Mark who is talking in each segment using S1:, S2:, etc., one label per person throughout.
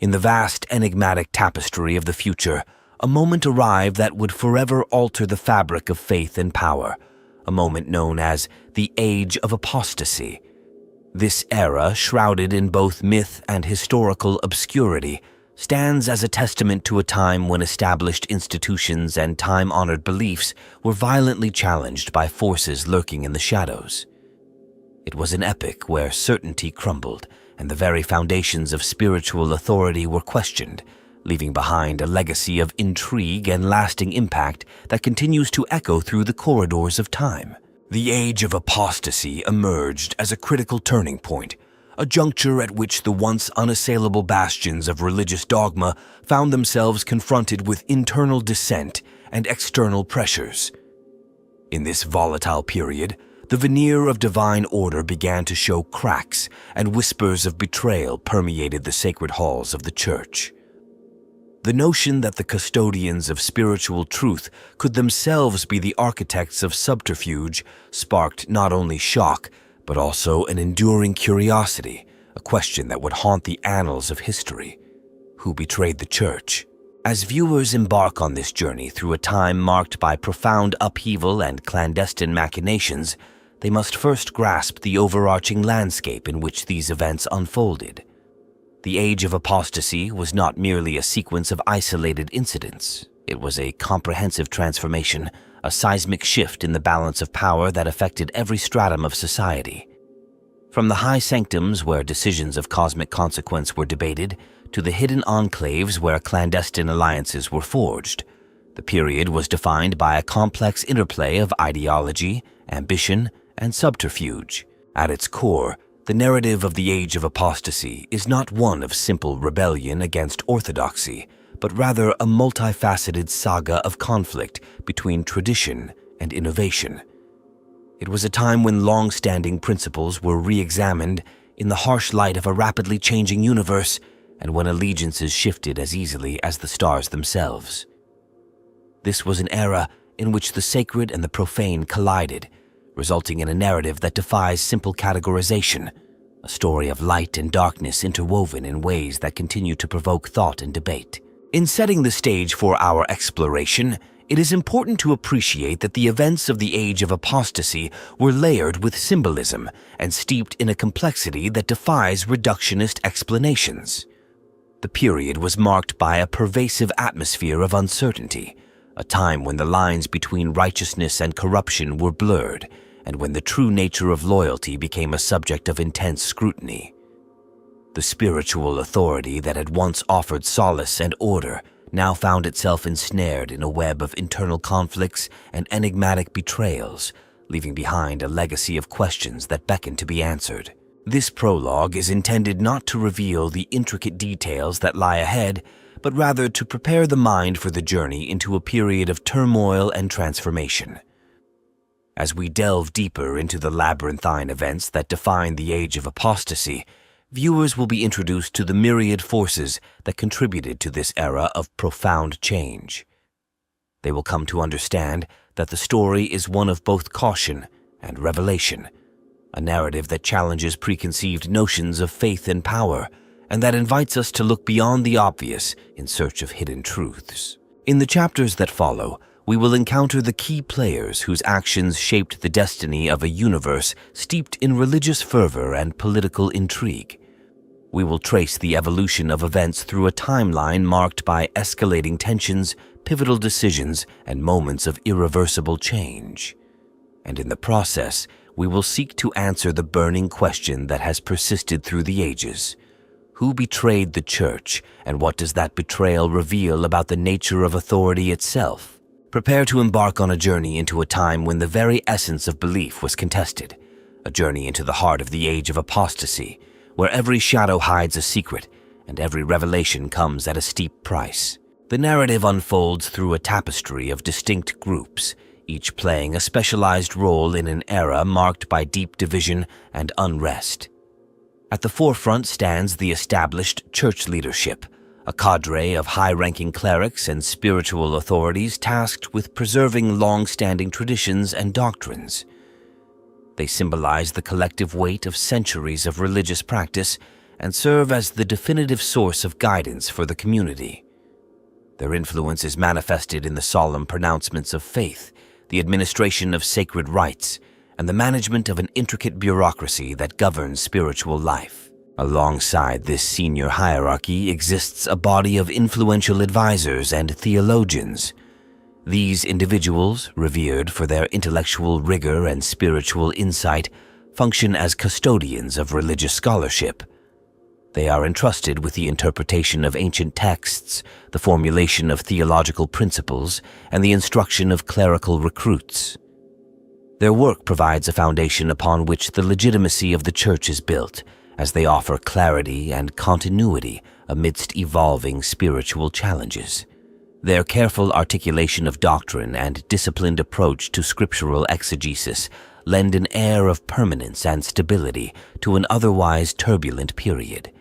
S1: In the vast, enigmatic tapestry of the future, a moment arrived that would forever alter the fabric of faith and power, a moment known as the Age of Apostasy. This era, shrouded in both myth and historical obscurity, stands as a testament to a time when established institutions and time-honored beliefs were violently challenged by forces lurking in the shadows. It was an epoch where certainty crumbled and the very foundations of spiritual authority were questioned, leaving behind a legacy of intrigue and lasting impact that continues to echo through the corridors of time. The Age of Apostasy emerged as a critical turning point, a juncture at which the once unassailable bastions of religious dogma found themselves confronted with internal dissent and external pressures. In this volatile period, the veneer of divine order began to show cracks, and whispers of betrayal permeated the sacred halls of the church. The notion that the custodians of spiritual truth could themselves be the architects of subterfuge sparked not only shock, but also an enduring curiosity, a question that would haunt the annals of history. Who betrayed the church? As viewers embark on this journey through a time marked by profound upheaval and clandestine machinations, they must first grasp the overarching landscape in which these events unfolded. The Age of Apostasy was not merely a sequence of isolated incidents. It was a comprehensive transformation, a seismic shift in the balance of power that affected every stratum of society. From the high sanctums where decisions of cosmic consequence were debated, to the hidden enclaves where clandestine alliances were forged, the period was defined by a complex interplay of ideology, ambition, and subterfuge. At its core, the narrative of the Age of Apostasy is not one of simple rebellion against orthodoxy, but rather a multifaceted saga of conflict between tradition and innovation. It was a time when long-standing principles were re-examined in the harsh light of a rapidly changing universe, and when allegiances shifted as easily as the stars themselves. This was an era in which the sacred and the profane collided, resulting in a narrative that defies simple categorization, a story of light and darkness interwoven in ways that continue to provoke thought and debate. In setting the stage for our exploration, it is important to appreciate that the events of the Age of Apostasy were layered with symbolism and steeped in a complexity that defies reductionist explanations. The period was marked by a pervasive atmosphere of uncertainty, a time when the lines between righteousness and corruption were blurred, and when the true nature of loyalty became a subject of intense scrutiny. The spiritual authority that had once offered solace and order now found itself ensnared in a web of internal conflicts and enigmatic betrayals, leaving behind a legacy of questions that beckon to be answered. This prologue is intended not to reveal the intricate details that lie ahead, but rather to prepare the mind for the journey into a period of turmoil and transformation. As we delve deeper into the labyrinthine events that define the Age of Apostasy, viewers will be introduced to the myriad forces that contributed to this era of profound change. They will come to understand that the story is one of both caution and revelation, a narrative that challenges preconceived notions of faith and power, and that invites us to look beyond the obvious in search of hidden truths. In the chapters that follow, we will encounter the key players whose actions shaped the destiny of a universe steeped in religious fervor and political intrigue. We will trace the evolution of events through a timeline marked by escalating tensions, pivotal decisions, and moments of irreversible change. And in the process, we will seek to answer the burning question that has persisted through the ages. Who betrayed the church, and what does that betrayal reveal about the nature of authority itself? Prepare to embark on a journey into a time when the very essence of belief was contested, a journey into the heart of the Age of Apostasy, where every shadow hides a secret and every revelation comes at a steep price. The narrative unfolds through a tapestry of distinct groups, each playing a specialized role in an era marked by deep division and unrest. At the forefront stands the established church leadership, a cadre of high-ranking clerics and spiritual authorities tasked with preserving long-standing traditions and doctrines. They symbolize the collective weight of centuries of religious practice and serve as the definitive source of guidance for the community. Their influence is manifested in the solemn pronouncements of faith, the administration of sacred rites, and the management of an intricate bureaucracy that governs spiritual life. Alongside this senior hierarchy exists a body of influential advisors and theologians. These individuals, revered for their intellectual rigor and spiritual insight, function as custodians of religious scholarship. They are entrusted with the interpretation of ancient texts, the formulation of theological principles, and the instruction of clerical recruits. Their work provides a foundation upon which the legitimacy of the Church is built, as they offer clarity and continuity amidst evolving spiritual challenges. Their careful articulation of doctrine and disciplined approach to scriptural exegesis lend an air of permanence and stability to an otherwise turbulent period.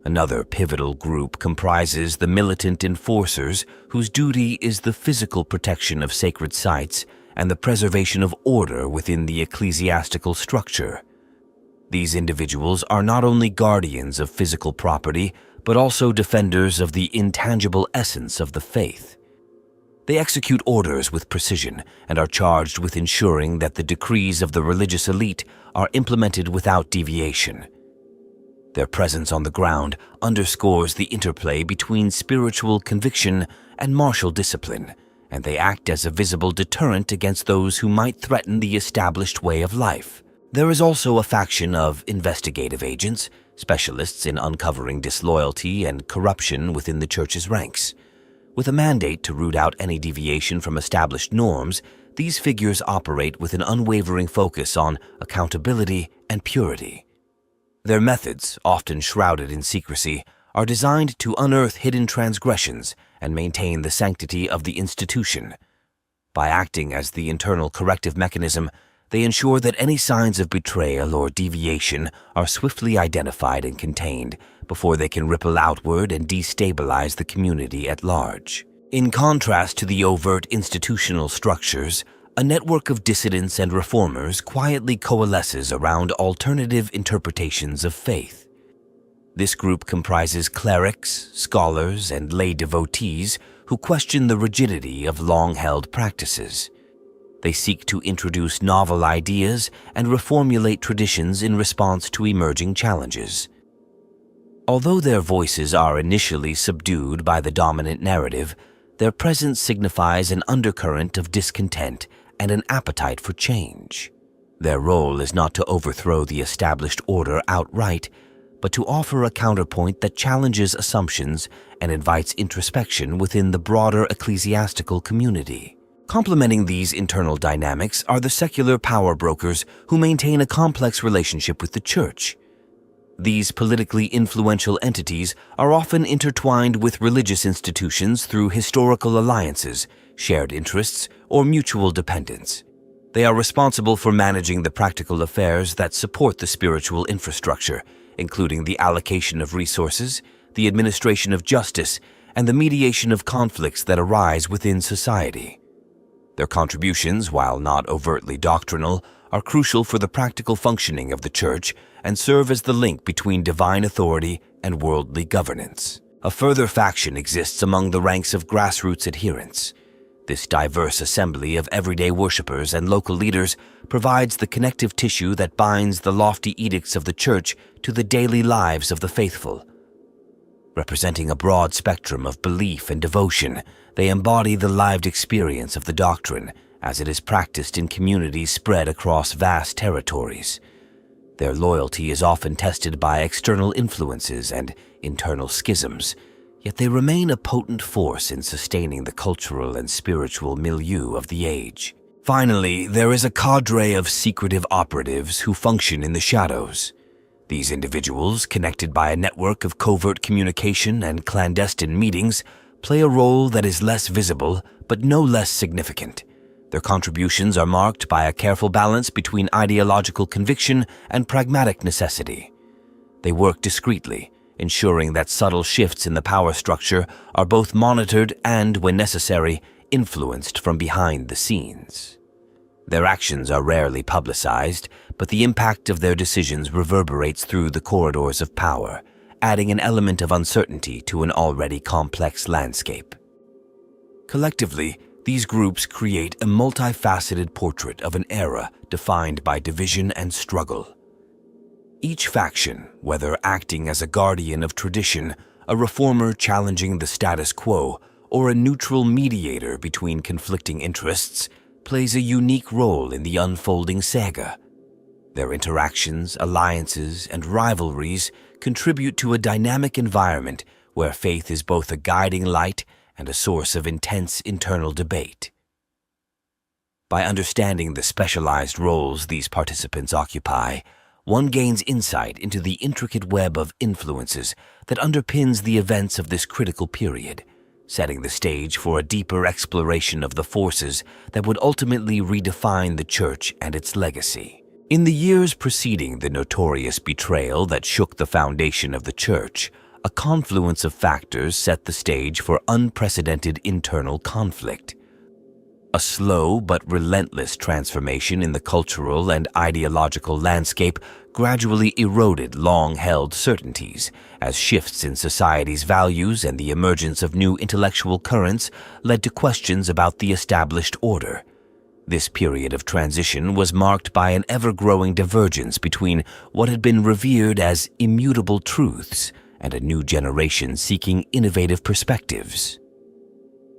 S1: Another pivotal group comprises the militant enforcers, whose duty is the physical protection of sacred sites and the preservation of order within the ecclesiastical structure. These individuals are not only guardians of physical property, but also defenders of the intangible essence of the faith. They execute orders with precision and are charged with ensuring that the decrees of the religious elite are implemented without deviation. Their presence on the ground underscores the interplay between spiritual conviction and martial discipline, and they act as a visible deterrent against those who might threaten the established way of life. There is also a faction of investigative agents, specialists in uncovering disloyalty and corruption within the Church's ranks. With a mandate to root out any deviation from established norms, these figures operate with an unwavering focus on accountability and purity. Their methods, often shrouded in secrecy, are designed to unearth hidden transgressions and maintain the sanctity of the institution. By acting as the internal corrective mechanism, they ensure that any signs of betrayal or deviation are swiftly identified and contained before they can ripple outward and destabilize the community at large. In contrast to the overt institutional structures, a network of dissidents and reformers quietly coalesces around alternative interpretations of faith. This group comprises clerics, scholars, and lay devotees who question the rigidity of long-held practices. They seek to introduce novel ideas and reformulate traditions in response to emerging challenges. Although their voices are initially subdued by the dominant narrative, their presence signifies an undercurrent of discontent and an appetite for change. Their role is not to overthrow the established order outright, but to offer a counterpoint that challenges assumptions and invites introspection within the broader ecclesiastical community. Complementing these internal dynamics are the secular power brokers who maintain a complex relationship with the Church. These politically influential entities are often intertwined with religious institutions through historical alliances, shared interests, or mutual dependence. They are responsible for managing the practical affairs that support the spiritual infrastructure, including the allocation of resources, the administration of justice, and the mediation of conflicts that arise within society. Their contributions, while not overtly doctrinal, are crucial for the practical functioning of the Church and serve as the link between divine authority and worldly governance. A further faction exists among the ranks of grassroots adherents. This diverse assembly of everyday worshippers and local leaders provides the connective tissue that binds the lofty edicts of the Church to the daily lives of the faithful. Representing a broad spectrum of belief and devotion, they embody the lived experience of the doctrine as it is practiced in communities spread across vast territories. Their loyalty is often tested by external influences and internal schisms, yet they remain a potent force in sustaining the cultural and spiritual milieu of the age. Finally, there is a cadre of secretive operatives who function in the shadows. These individuals, connected by a network of covert communication and clandestine meetings, play a role that is less visible but no less significant. Their contributions are marked by a careful balance between ideological conviction and pragmatic necessity. They work discreetly, ensuring that subtle shifts in the power structure are both monitored and, when necessary, influenced from behind the scenes. Their actions are rarely publicized, but the impact of their decisions reverberates through the corridors of power, adding an element of uncertainty to an already complex landscape. Collectively, these groups create a multifaceted portrait of an era defined by division and struggle. Each faction, whether acting as a guardian of tradition, a reformer challenging the status quo, or a neutral mediator between conflicting interests, plays a unique role in the unfolding saga. Their interactions, alliances, and rivalries contribute to a dynamic environment where faith is both a guiding light and a source of intense internal debate. By understanding the specialized roles these participants occupy, one gains insight into the intricate web of influences that underpins the events of this critical period, setting the stage for a deeper exploration of the forces that would ultimately redefine the Church and its legacy. In the years preceding the notorious betrayal that shook the foundation of the Church, a confluence of factors set the stage for unprecedented internal conflict. A slow but relentless transformation in the cultural and ideological landscape gradually eroded long-held certainties, as shifts in society's values and the emergence of new intellectual currents led to questions about the established order. This period of transition was marked by an ever-growing divergence between what had been revered as immutable truths and a new generation seeking innovative perspectives.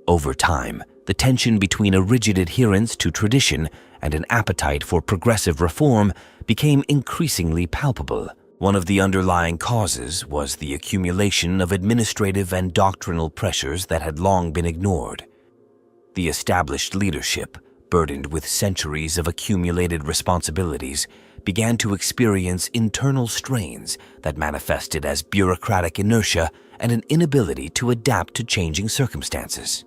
S1: Over time, the tension between a rigid adherence to tradition and an appetite for progressive reform became increasingly palpable. One of the underlying causes was the accumulation of administrative and doctrinal pressures that had long been ignored. The established leadership, burdened with centuries of accumulated responsibilities, began to experience internal strains that manifested as bureaucratic inertia and an inability to adapt to changing circumstances.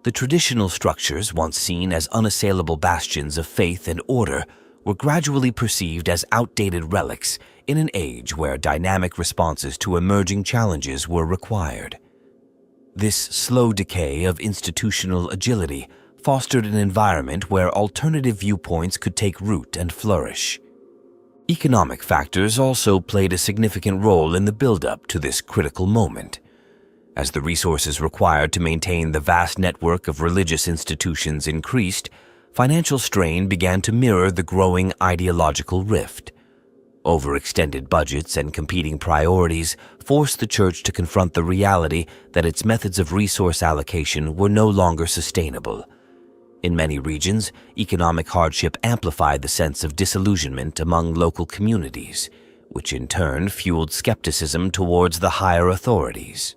S1: The traditional structures, once seen as unassailable bastions of faith and order, were gradually perceived as outdated relics in an age where dynamic responses to emerging challenges were required. This slow decay of institutional agility fostered an environment where alternative viewpoints could take root and flourish. Economic factors also played a significant role in the build-up to this critical moment. As the resources required to maintain the vast network of religious institutions increased, financial strain began to mirror the growing ideological rift. Overextended budgets and competing priorities forced the Church to confront the reality that its methods of resource allocation were no longer sustainable. In many regions, economic hardship amplified the sense of disillusionment among local communities, which in turn fueled skepticism towards the higher authorities.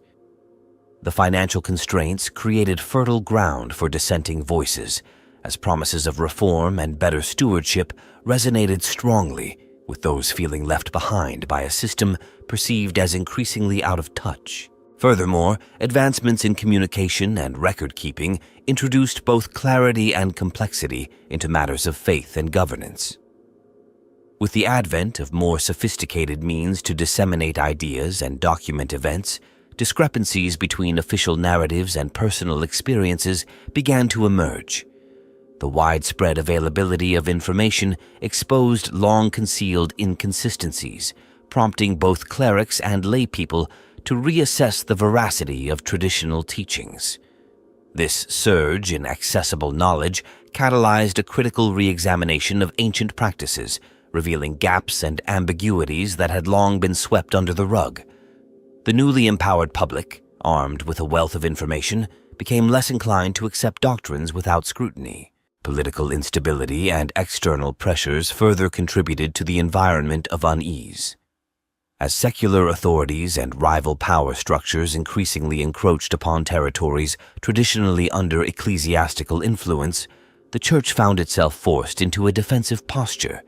S1: The financial constraints created fertile ground for dissenting voices, as promises of reform and better stewardship resonated strongly with those feeling left behind by a system perceived as increasingly out of touch. Furthermore, advancements in communication and record-keeping introduced both clarity and complexity into matters of faith and governance. With the advent of more sophisticated means to disseminate ideas and document events, discrepancies between official narratives and personal experiences began to emerge. The widespread availability of information exposed long-concealed inconsistencies, prompting both clerics and laypeople to reassess the veracity of traditional teachings. This surge in accessible knowledge catalyzed a critical re-examination of ancient practices, revealing gaps and ambiguities that had long been swept under the rug. The newly empowered public, armed with a wealth of information, became less inclined to accept doctrines without scrutiny. Political instability and external pressures further contributed to the environment of unease. As secular authorities and rival power structures increasingly encroached upon territories traditionally under ecclesiastical influence, the Church found itself forced into a defensive posture.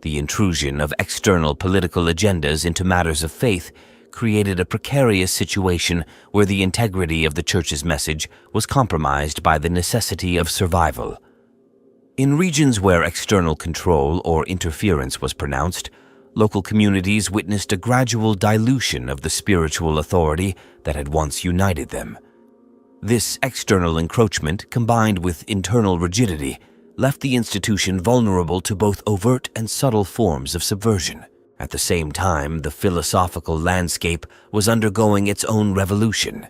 S1: The intrusion of external political agendas into matters of faith created a precarious situation where the integrity of the Church's message was compromised by the necessity of survival. In regions where external control or interference was pronounced, local communities witnessed a gradual dilution of the spiritual authority that had once united them. This external encroachment, combined with internal rigidity, left the institution vulnerable to both overt and subtle forms of subversion. At the same time, the philosophical landscape was undergoing its own revolution.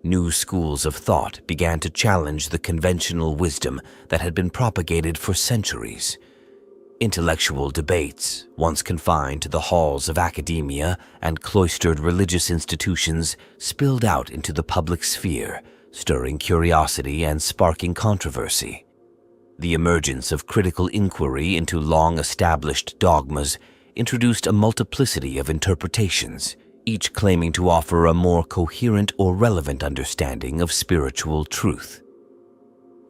S1: New schools of thought began to challenge the conventional wisdom that had been propagated for centuries. Intellectual debates, once confined to the halls of academia and cloistered religious institutions, spilled out into the public sphere, stirring curiosity and sparking controversy. The emergence of critical inquiry into long-established dogmas introduced a multiplicity of interpretations, each claiming to offer a more coherent or relevant understanding of spiritual truth.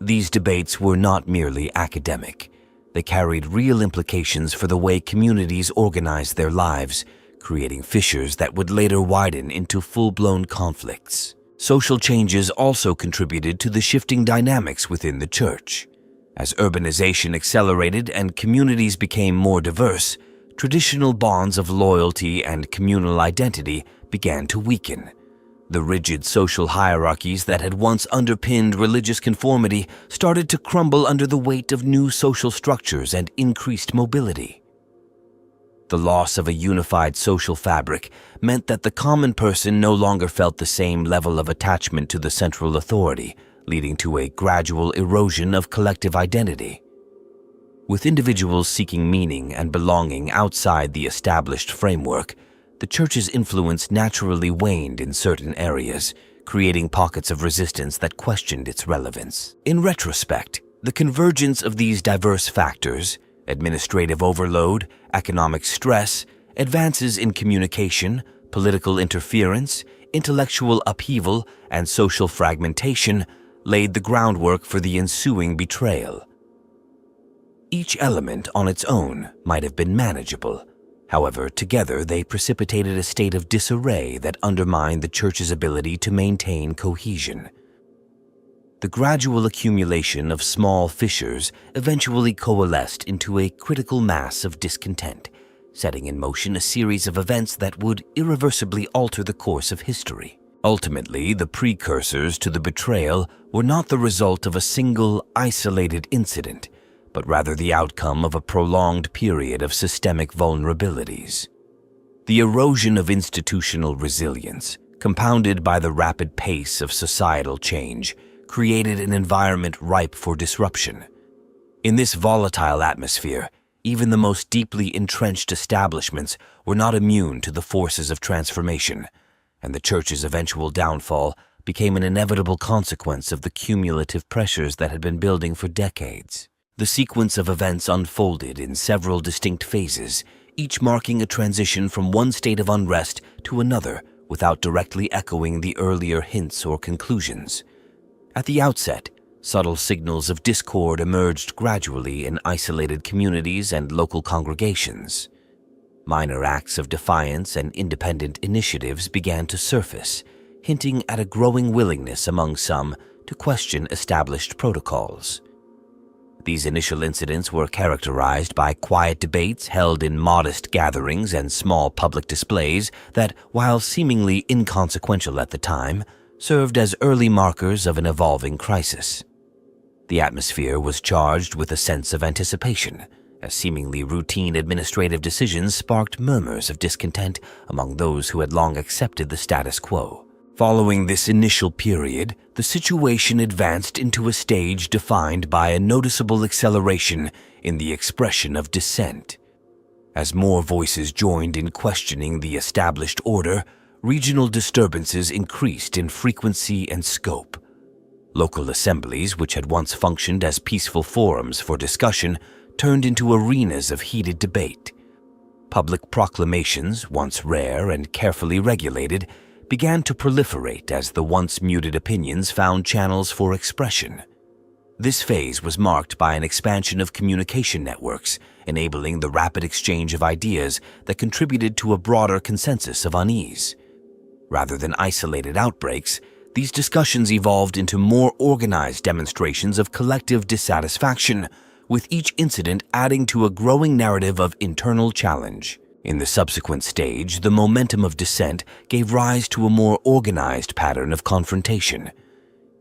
S1: These debates were not merely academic. They carried real implications for the way communities organized their lives, creating fissures that would later widen into full-blown conflicts. Social changes also contributed to the shifting dynamics within the church. As urbanization accelerated and communities became more diverse, traditional bonds of loyalty and communal identity began to weaken. The rigid social hierarchies that had once underpinned religious conformity started to crumble under the weight of new social structures and increased mobility. The loss of a unified social fabric meant that the common person no longer felt the same level of attachment to the central authority, leading to a gradual erosion of collective identity. With individuals seeking meaning and belonging outside the established framework, the church's influence naturally waned in certain areas, creating pockets of resistance that questioned its relevance. In retrospect, the convergence of these diverse factors, administrative overload, economic stress, advances in communication, political interference, intellectual upheaval, and social fragmentation, laid the groundwork for the ensuing betrayal. Each element on its own might have been manageable. However, together they precipitated a state of disarray that undermined the church's ability to maintain cohesion. The gradual accumulation of small fissures eventually coalesced into a critical mass of discontent, setting in motion a series of events that would irreversibly alter the course of history. Ultimately, the precursors to the betrayal were not the result of a single, isolated incident, but rather the outcome of a prolonged period of systemic vulnerabilities. The erosion of institutional resilience, compounded by the rapid pace of societal change, created an environment ripe for disruption. In this volatile atmosphere, even the most deeply entrenched establishments were not immune to the forces of transformation, and the church's eventual downfall became an inevitable consequence of the cumulative pressures that had been building for decades. The sequence of events unfolded in several distinct phases, each marking a transition from one state of unrest to another without directly echoing the earlier hints or conclusions. At the outset, subtle signals of discord emerged gradually in isolated communities and local congregations. Minor acts of defiance and independent initiatives began to surface, hinting at a growing willingness among some to question established protocols. These initial incidents were characterized by quiet debates held in modest gatherings and small public displays that, while seemingly inconsequential at the time, served as early markers of an evolving crisis. The atmosphere was charged with a sense of anticipation, as seemingly routine administrative decisions sparked murmurs of discontent among those who had long accepted the status quo. Following this initial period, the situation advanced into a stage defined by a noticeable acceleration in the expression of dissent. As more voices joined in questioning the established order, regional disturbances increased in frequency and scope. Local assemblies, which had once functioned as peaceful forums for discussion, turned into arenas of heated debate. Public proclamations, once rare and carefully regulated, began to proliferate as the once muted opinions found channels for expression. This phase was marked by an expansion of communication networks, enabling the rapid exchange of ideas that contributed to a broader consensus of unease. Rather than isolated outbreaks, these discussions evolved into more organized demonstrations of collective dissatisfaction, with each incident adding to a growing narrative of internal challenge. In the subsequent stage, the momentum of dissent gave rise to a more organized pattern of confrontation.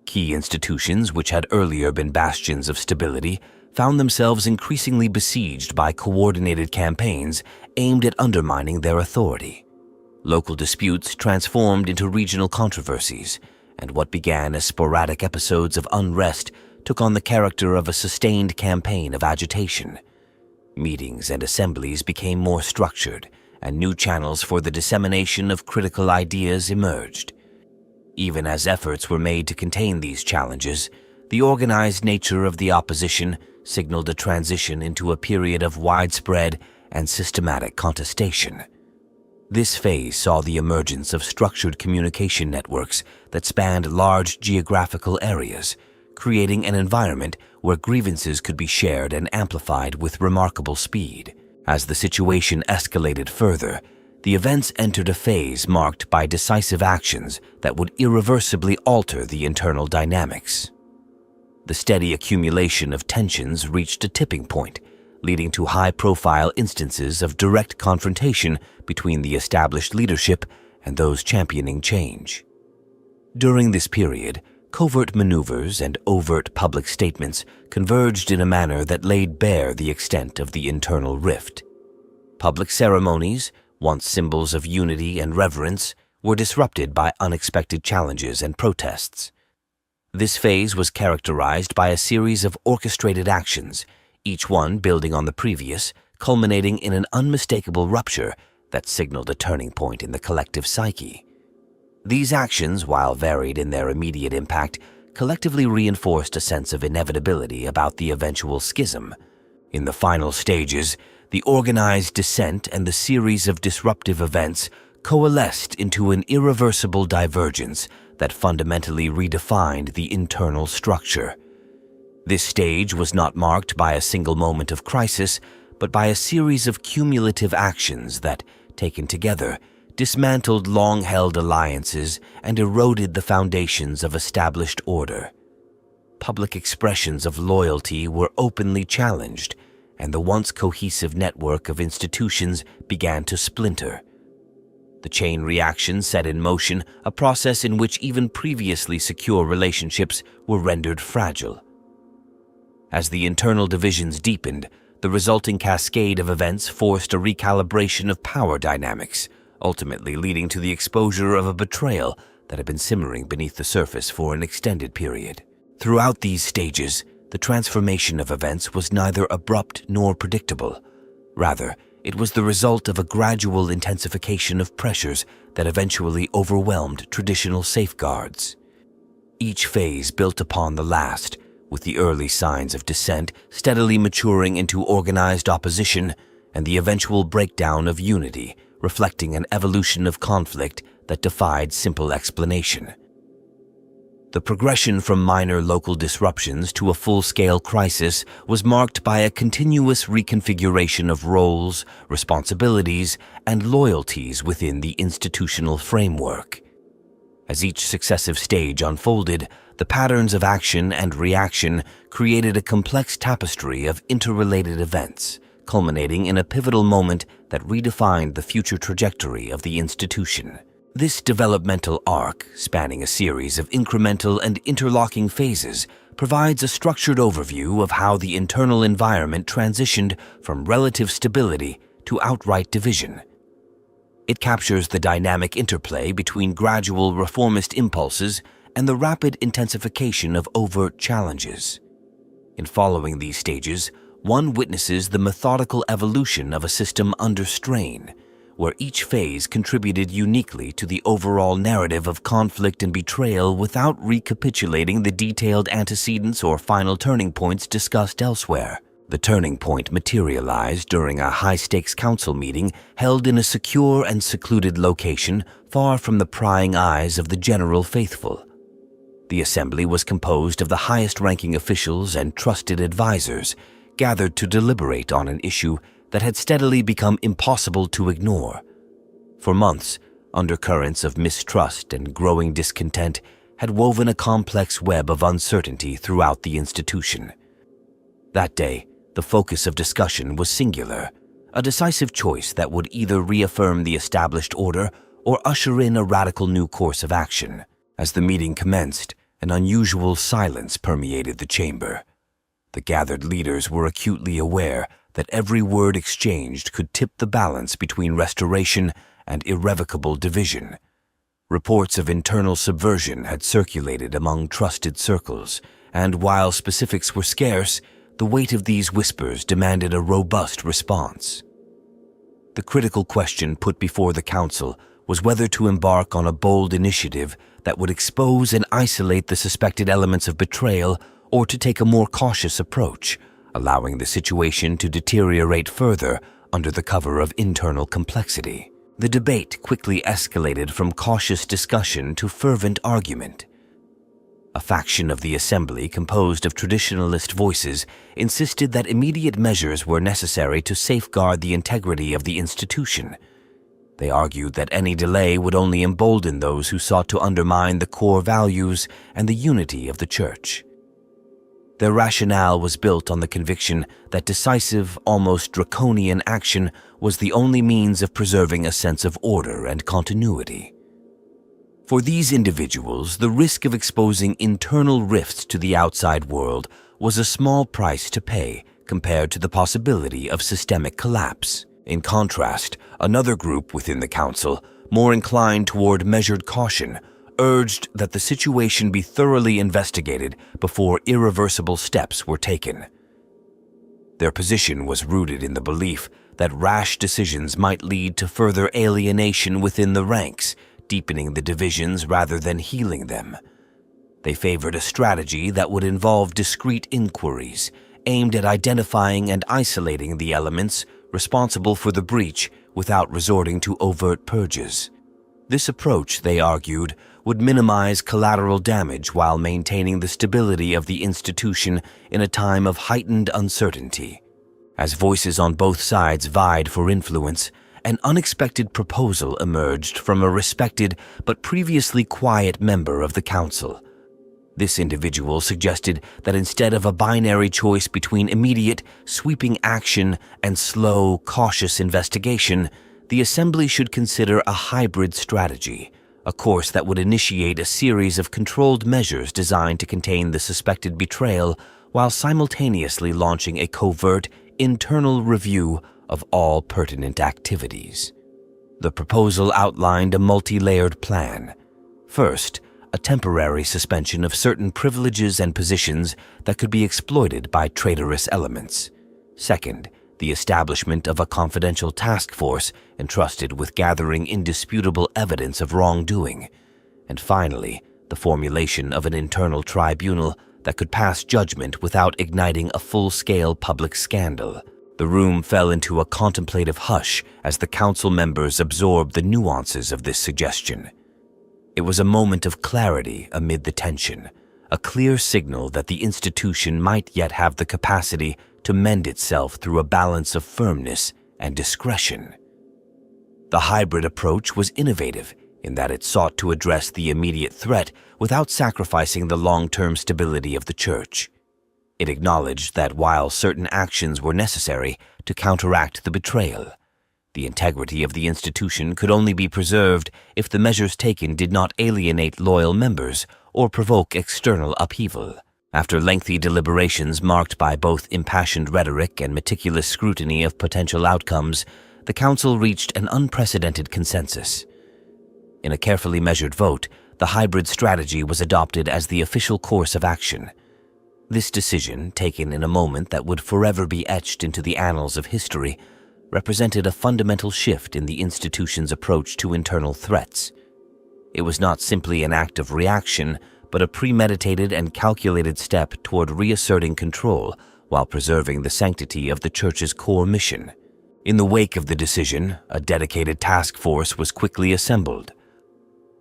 S1: Key institutions, which had earlier been bastions of stability, found themselves increasingly besieged by coordinated campaigns aimed at undermining their authority. Local disputes transformed into regional controversies, and what began as sporadic episodes of unrest took on the character of a sustained campaign of agitation. Meetings and assemblies became more structured, and new channels for the dissemination of critical ideas emerged. Even as efforts were made to contain these challenges, the organized nature of the opposition signaled a transition into a period of widespread and systematic contestation. This phase saw the emergence of structured communication networks that spanned large geographical areas, creating an environment where grievances could be shared and amplified with remarkable speed. As the situation escalated further, the events entered a phase marked by decisive actions that would irreversibly alter the internal dynamics. The steady accumulation of tensions reached a tipping point, leading to high-profile instances of direct confrontation between the established leadership and those championing change. During this period, covert maneuvers and overt public statements converged in a manner that laid bare the extent of the internal rift. Public ceremonies, once symbols of unity and reverence, were disrupted by unexpected challenges and protests. This phase was characterized by a series of orchestrated actions, each one building on the previous, culminating in an unmistakable rupture that signaled a turning point in the collective psyche. These actions, while varied in their immediate impact, collectively reinforced a sense of inevitability about the eventual schism. In the final stages, the organized dissent and the series of disruptive events coalesced into an irreversible divergence that fundamentally redefined the internal structure. This stage was not marked by a single moment of crisis, but by a series of cumulative actions that, taken together, dismantled long-held alliances and eroded the foundations of established order. Public expressions of loyalty were openly challenged, and the once cohesive network of institutions began to splinter. The chain reaction set in motion a process in which even previously secure relationships were rendered fragile. As the internal divisions deepened, the resulting cascade of events forced a recalibration of power dynamics, ultimately leading to the exposure of a betrayal that had been simmering beneath the surface for an extended period. Throughout these stages, the transformation of events was neither abrupt nor predictable. Rather, it was the result of a gradual intensification of pressures that eventually overwhelmed traditional safeguards. Each phase built upon the last, with the early signs of dissent steadily maturing into organized opposition and the eventual breakdown of unity, reflecting an evolution of conflict that defied simple explanation. The progression from minor local disruptions to a full-scale crisis was marked by a continuous reconfiguration of roles, responsibilities, and loyalties within the institutional framework. As each successive stage unfolded, the patterns of action and reaction created a complex tapestry of interrelated events, culminating in a pivotal moment that redefined the future trajectory of the institution. This developmental arc, spanning a series of incremental and interlocking phases, provides a structured overview of how the internal environment transitioned from relative stability to outright division. It captures the dynamic interplay between gradual reformist impulses and the rapid intensification of overt challenges. In following these stages, one witnesses the methodical evolution of a system under strain, where each phase contributed uniquely to the overall narrative of conflict and betrayal without recapitulating the detailed antecedents or final turning points discussed elsewhere. The turning point materialized during a high-stakes council meeting held in a secure and secluded location far from the prying eyes of the general faithful. The assembly was composed of the highest-ranking officials and trusted advisors, gathered to deliberate on an issue that had steadily become impossible to ignore. For months, undercurrents of mistrust and growing discontent had woven a complex web of uncertainty throughout the institution. That day, the focus of discussion was singular, a decisive choice that would either reaffirm the established order or usher in a radical new course of action. As the meeting commenced, an unusual silence permeated the chamber. The gathered leaders were acutely aware that every word exchanged could tip the balance between restoration and irrevocable division. Reports of internal subversion had circulated among trusted circles, and while specifics were scarce, the weight of these whispers demanded a robust response. The critical question put before the council was whether to embark on a bold initiative that would expose and isolate the suspected elements of betrayal, or to take a more cautious approach, allowing the situation to deteriorate further under the cover of internal complexity. The debate quickly escalated from cautious discussion to fervent argument. A faction of the assembly, composed of traditionalist voices, insisted that immediate measures were necessary to safeguard the integrity of the institution. They argued that any delay would only embolden those who sought to undermine the core values and the unity of the Church. Their rationale was built on the conviction that decisive, almost draconian action was the only means of preserving a sense of order and continuity. For these individuals, the risk of exposing internal rifts to the outside world was a small price to pay compared to the possibility of systemic collapse. In contrast, another group within the council, more inclined toward measured caution, urged that the situation be thoroughly investigated before irreversible steps were taken. Their position was rooted in the belief that rash decisions might lead to further alienation within the ranks, deepening the divisions rather than healing them. They favored a strategy that would involve discrete inquiries, aimed at identifying and isolating the elements responsible for the breach without resorting to overt purges. This approach, they argued, would minimize collateral damage while maintaining the stability of the institution in a time of heightened uncertainty. As voices on both sides vied for influence, an unexpected proposal emerged from a respected but previously quiet member of the council. This individual suggested that instead of a binary choice between immediate, sweeping action and slow, cautious investigation, the assembly should consider a hybrid strategy, a course that would initiate a series of controlled measures designed to contain the suspected betrayal while simultaneously launching a covert, internal review of all pertinent activities. The proposal outlined a multi-layered plan. First, a temporary suspension of certain privileges and positions that could be exploited by traitorous elements. Second, the establishment of a confidential task force entrusted with gathering indisputable evidence of wrongdoing. And finally, the formulation of an internal tribunal that could pass judgment without igniting a full-scale public scandal. The room fell into a contemplative hush as the council members absorbed the nuances of this suggestion. It was a moment of clarity amid the tension, a clear signal that the institution might yet have the capacity to mend itself through a balance of firmness and discretion. The hybrid approach was innovative in that it sought to address the immediate threat without sacrificing the long-term stability of the Church. It acknowledged that while certain actions were necessary to counteract the betrayal, the integrity of the institution could only be preserved if the measures taken did not alienate loyal members or provoke external upheaval. After lengthy deliberations marked by both impassioned rhetoric and meticulous scrutiny of potential outcomes, the council reached an unprecedented consensus. In a carefully measured vote, the hybrid strategy was adopted as the official course of action. This decision, taken in a moment that would forever be etched into the annals of history, represented a fundamental shift in the institution's approach to internal threats. It was not simply an act of reaction, but a premeditated and calculated step toward reasserting control while preserving the sanctity of the Church's core mission. In the wake of the decision, a dedicated task force was quickly assembled.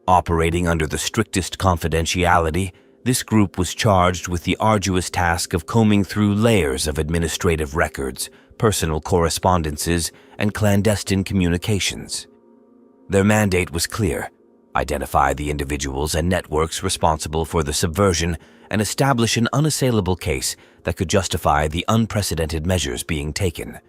S1: Operating under the strictest confidentiality, this group was charged with the arduous task of combing through layers of administrative records, personal correspondences, and clandestine communications. Their mandate was clear: identify the individuals and networks responsible for the subversion and establish an unassailable case that could justify the unprecedented measures being taken.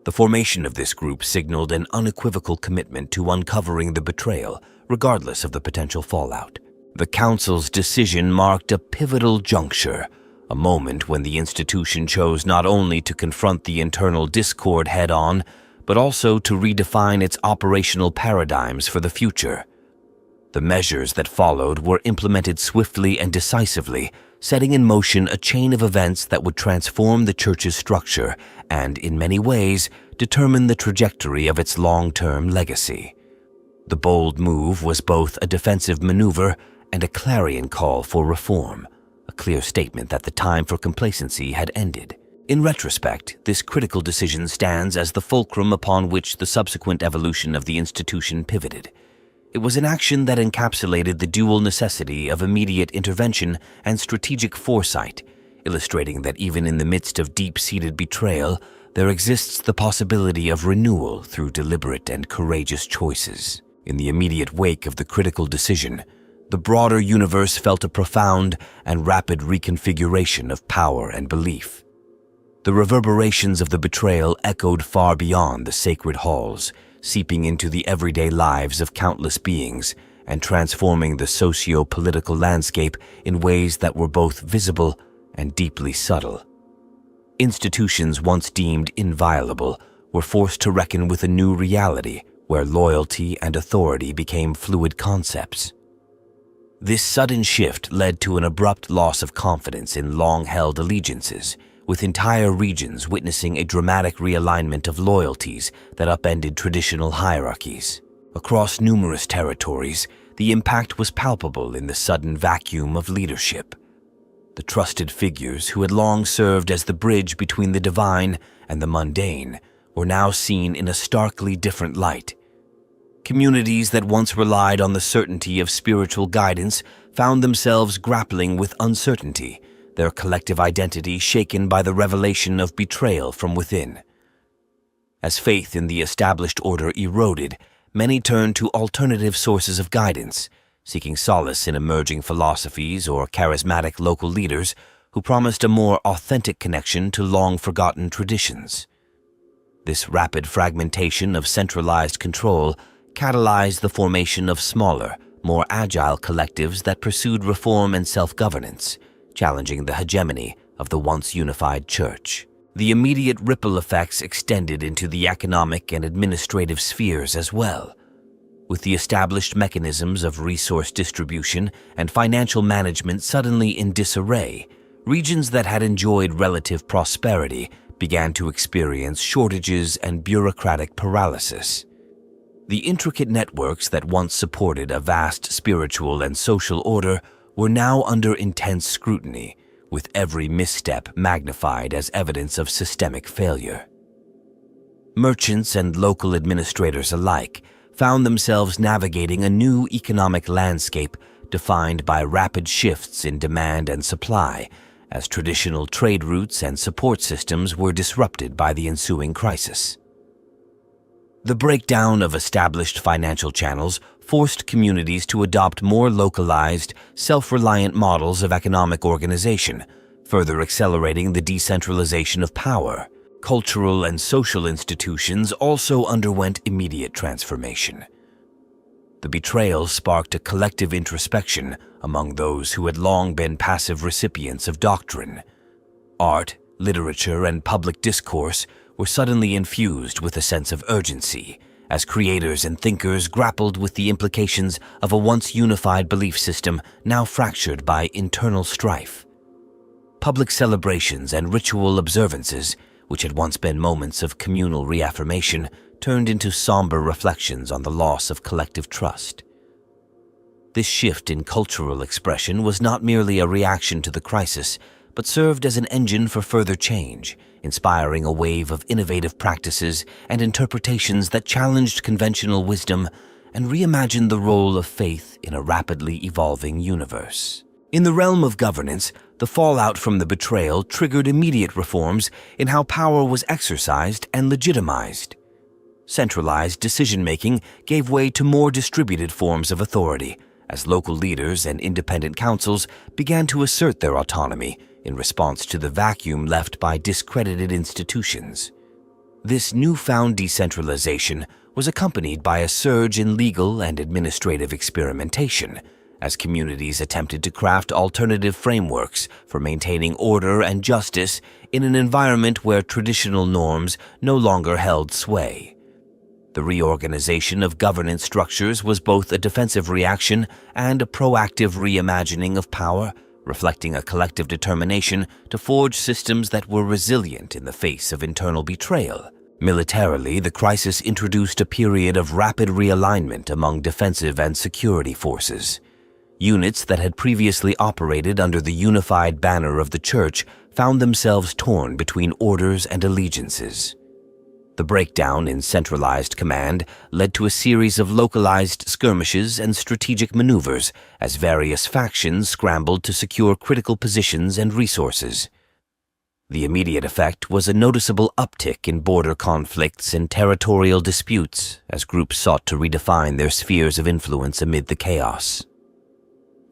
S1: The formation of this group signaled an unequivocal commitment to uncovering the betrayal, regardless of the potential fallout. The Council's decision marked a pivotal juncture, a moment when the institution chose not only to confront the internal discord head-on, but also to redefine its operational paradigms for the future. The measures that followed were implemented swiftly and decisively, setting in motion a chain of events that would transform the church's structure and, in many ways, determine the trajectory of its long-term legacy. The bold move was both a defensive maneuver and a clarion call for reform, a clear statement that the time for complacency had ended. In retrospect, this critical decision stands as the fulcrum upon which the subsequent evolution of the institution pivoted. It was an action that encapsulated the dual necessity of immediate intervention and strategic foresight, illustrating that even in the midst of deep-seated betrayal, there exists the possibility of renewal through deliberate and courageous choices. In the immediate wake of the critical decision, the broader universe felt a profound and rapid reconfiguration of power and belief. The reverberations of the betrayal echoed far beyond the sacred halls, seeping into the everyday lives of countless beings and transforming the socio-political landscape in ways that were both visible and deeply subtle. Institutions once deemed inviolable were forced to reckon with a new reality where loyalty and authority became fluid concepts. This sudden shift led to an abrupt loss of confidence in long-held allegiances, with entire regions witnessing a dramatic realignment of loyalties that upended traditional hierarchies. Across numerous territories, the impact was palpable in the sudden vacuum of leadership. The trusted figures who had long served as the bridge between the divine and the mundane were now seen in a starkly different light. Communities that once relied on the certainty of spiritual guidance found themselves grappling with uncertainty, their collective identity shaken by the revelation of betrayal from within. As faith in the established order eroded, many turned to alternative sources of guidance, seeking solace in emerging philosophies or charismatic local leaders who promised a more authentic connection to long-forgotten traditions. This rapid fragmentation of centralized control catalyzed the formation of smaller, more agile collectives that pursued reform and self-governance, challenging the hegemony of the once unified church. The immediate ripple effects extended into the economic and administrative spheres as well. With the established mechanisms of resource distribution and financial management suddenly in disarray, regions that had enjoyed relative prosperity began to experience shortages and bureaucratic paralysis. The intricate networks that once supported a vast spiritual and social order were now under intense scrutiny, with every misstep magnified as evidence of systemic failure. Merchants and local administrators alike found themselves navigating a new economic landscape defined by rapid shifts in demand and supply, as traditional trade routes and support systems were disrupted by the ensuing crisis. The breakdown of established financial channels forced communities to adopt more localized, self-reliant models of economic organization, further accelerating the decentralization of power. Cultural and social institutions also underwent immediate transformation. The betrayal sparked a collective introspection among those who had long been passive recipients of doctrine. Art, literature, and public discourse were suddenly infused with a sense of urgency, as creators and thinkers grappled with the implications of a once unified belief system now fractured by internal strife. Public celebrations and ritual observances, which had once been moments of communal reaffirmation, turned into somber reflections on the loss of collective trust. This shift in cultural expression was not merely a reaction to the crisis, but served as an engine for further change, inspiring a wave of innovative practices and interpretations that challenged conventional wisdom and reimagined the role of faith in a rapidly evolving universe. In the realm of governance, the fallout from the betrayal triggered immediate reforms in how power was exercised and legitimized. Centralized decision-making gave way to more distributed forms of authority, as local leaders and independent councils began to assert their autonomy in response to the vacuum left by discredited institutions. This newfound decentralization was accompanied by a surge in legal and administrative experimentation, as communities attempted to craft alternative frameworks for maintaining order and justice in an environment where traditional norms no longer held sway. The reorganization of governance structures was both a defensive reaction and a proactive reimagining of power, reflecting a collective determination to forge systems that were resilient in the face of internal betrayal. Militarily, the crisis introduced a period of rapid realignment among defensive and security forces. Units that had previously operated under the unified banner of the Church found themselves torn between orders and allegiances. The breakdown in centralized command led to a series of localized skirmishes and strategic maneuvers as various factions scrambled to secure critical positions and resources. The immediate effect was a noticeable uptick in border conflicts and territorial disputes as groups sought to redefine their spheres of influence amid the chaos.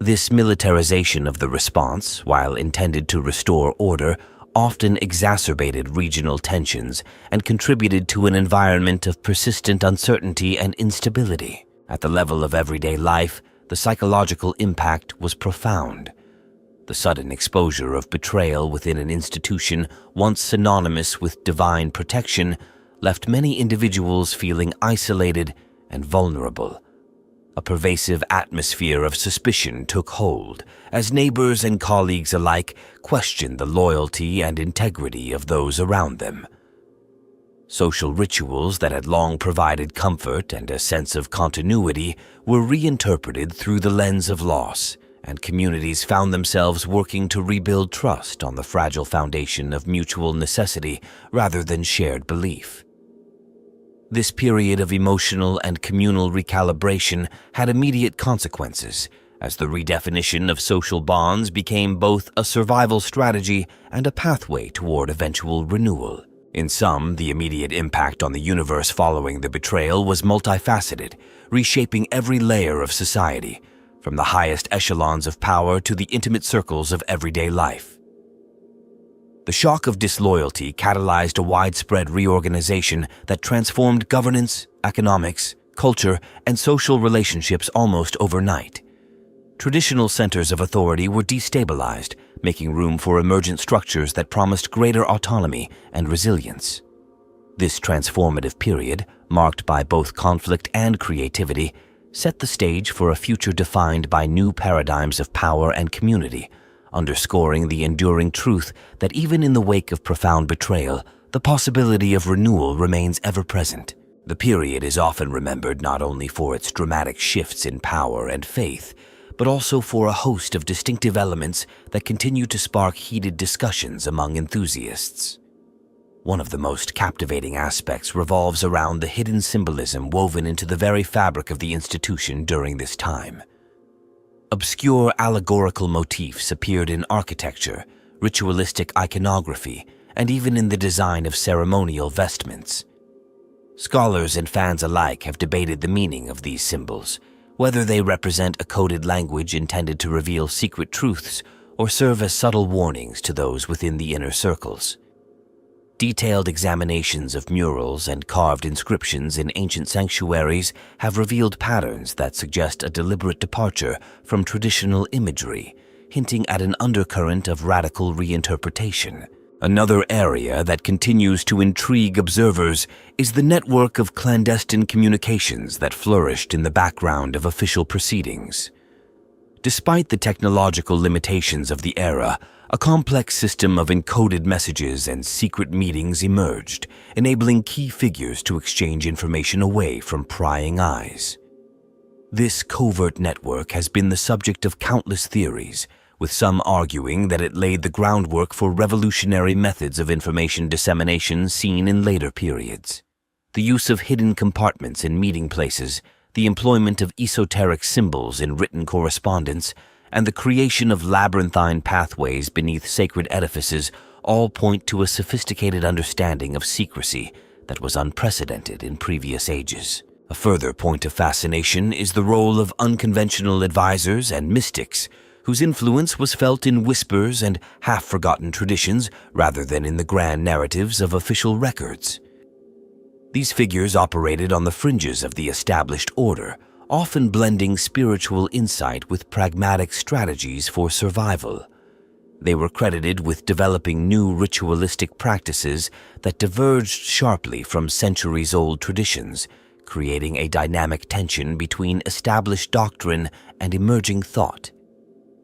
S1: This militarization of the response, while intended to restore order, often exacerbated regional tensions and contributed to an environment of persistent uncertainty and instability. At the level of everyday life, the psychological impact was profound. The sudden exposure of betrayal within an institution once synonymous with divine protection left many individuals feeling isolated and vulnerable. A pervasive atmosphere of suspicion took hold as neighbors and colleagues alike questioned the loyalty and integrity of those around them. Social rituals that had long provided comfort and a sense of continuity were reinterpreted through the lens of loss, and communities found themselves working to rebuild trust on the fragile foundation of mutual necessity rather than shared belief. This period of emotional and communal recalibration had immediate consequences, as the redefinition of social bonds became both a survival strategy and a pathway toward eventual renewal. In sum, the immediate impact on the universe following the betrayal was multifaceted, reshaping every layer of society, from the highest echelons of power to the intimate circles of everyday life. The shock of disloyalty catalyzed a widespread reorganization that transformed governance, economics, culture, and social relationships almost overnight. Traditional centers of authority were destabilized, making room for emergent structures that promised greater autonomy and resilience. This transformative period, marked by both conflict and creativity, set the stage for a future defined by new paradigms of power and community, underscoring the enduring truth that even in the wake of profound betrayal, the possibility of renewal remains ever present. The period is often remembered not only for its dramatic shifts in power and faith, but also for a host of distinctive elements that continue to spark heated discussions among enthusiasts. One of the most captivating aspects revolves around the hidden symbolism woven into the very fabric of the institution during this time. Obscure allegorical motifs appeared in architecture, ritualistic iconography, and even in the design of ceremonial vestments. Scholars and fans alike have debated the meaning of these symbols, whether they represent a coded language intended to reveal secret truths or serve as subtle warnings to those within the inner circles. Detailed examinations of murals and carved inscriptions in ancient sanctuaries have revealed patterns that suggest a deliberate departure from traditional imagery, hinting at an undercurrent of radical reinterpretation. Another area that continues to intrigue observers is the network of clandestine communications that flourished in the background of official proceedings. Despite the technological limitations of the era, a complex system of encoded messages and secret meetings emerged, enabling key figures to exchange information away from prying eyes. This covert network has been the subject of countless theories, with some arguing that it laid the groundwork for revolutionary methods of information dissemination seen in later periods. The use of hidden compartments in meeting places, the employment of esoteric symbols in written correspondence, and the creation of labyrinthine pathways beneath sacred edifices all point to a sophisticated understanding of secrecy that was unprecedented in previous ages. A further point of fascination is the role of unconventional advisors and mystics, whose influence was felt in whispers and half-forgotten traditions rather than in the grand narratives of official records. These figures operated on the fringes of the established order, often blending spiritual insight with pragmatic strategies for survival. They were credited with developing new ritualistic practices that diverged sharply from centuries-old traditions, creating a dynamic tension between established doctrine and emerging thought.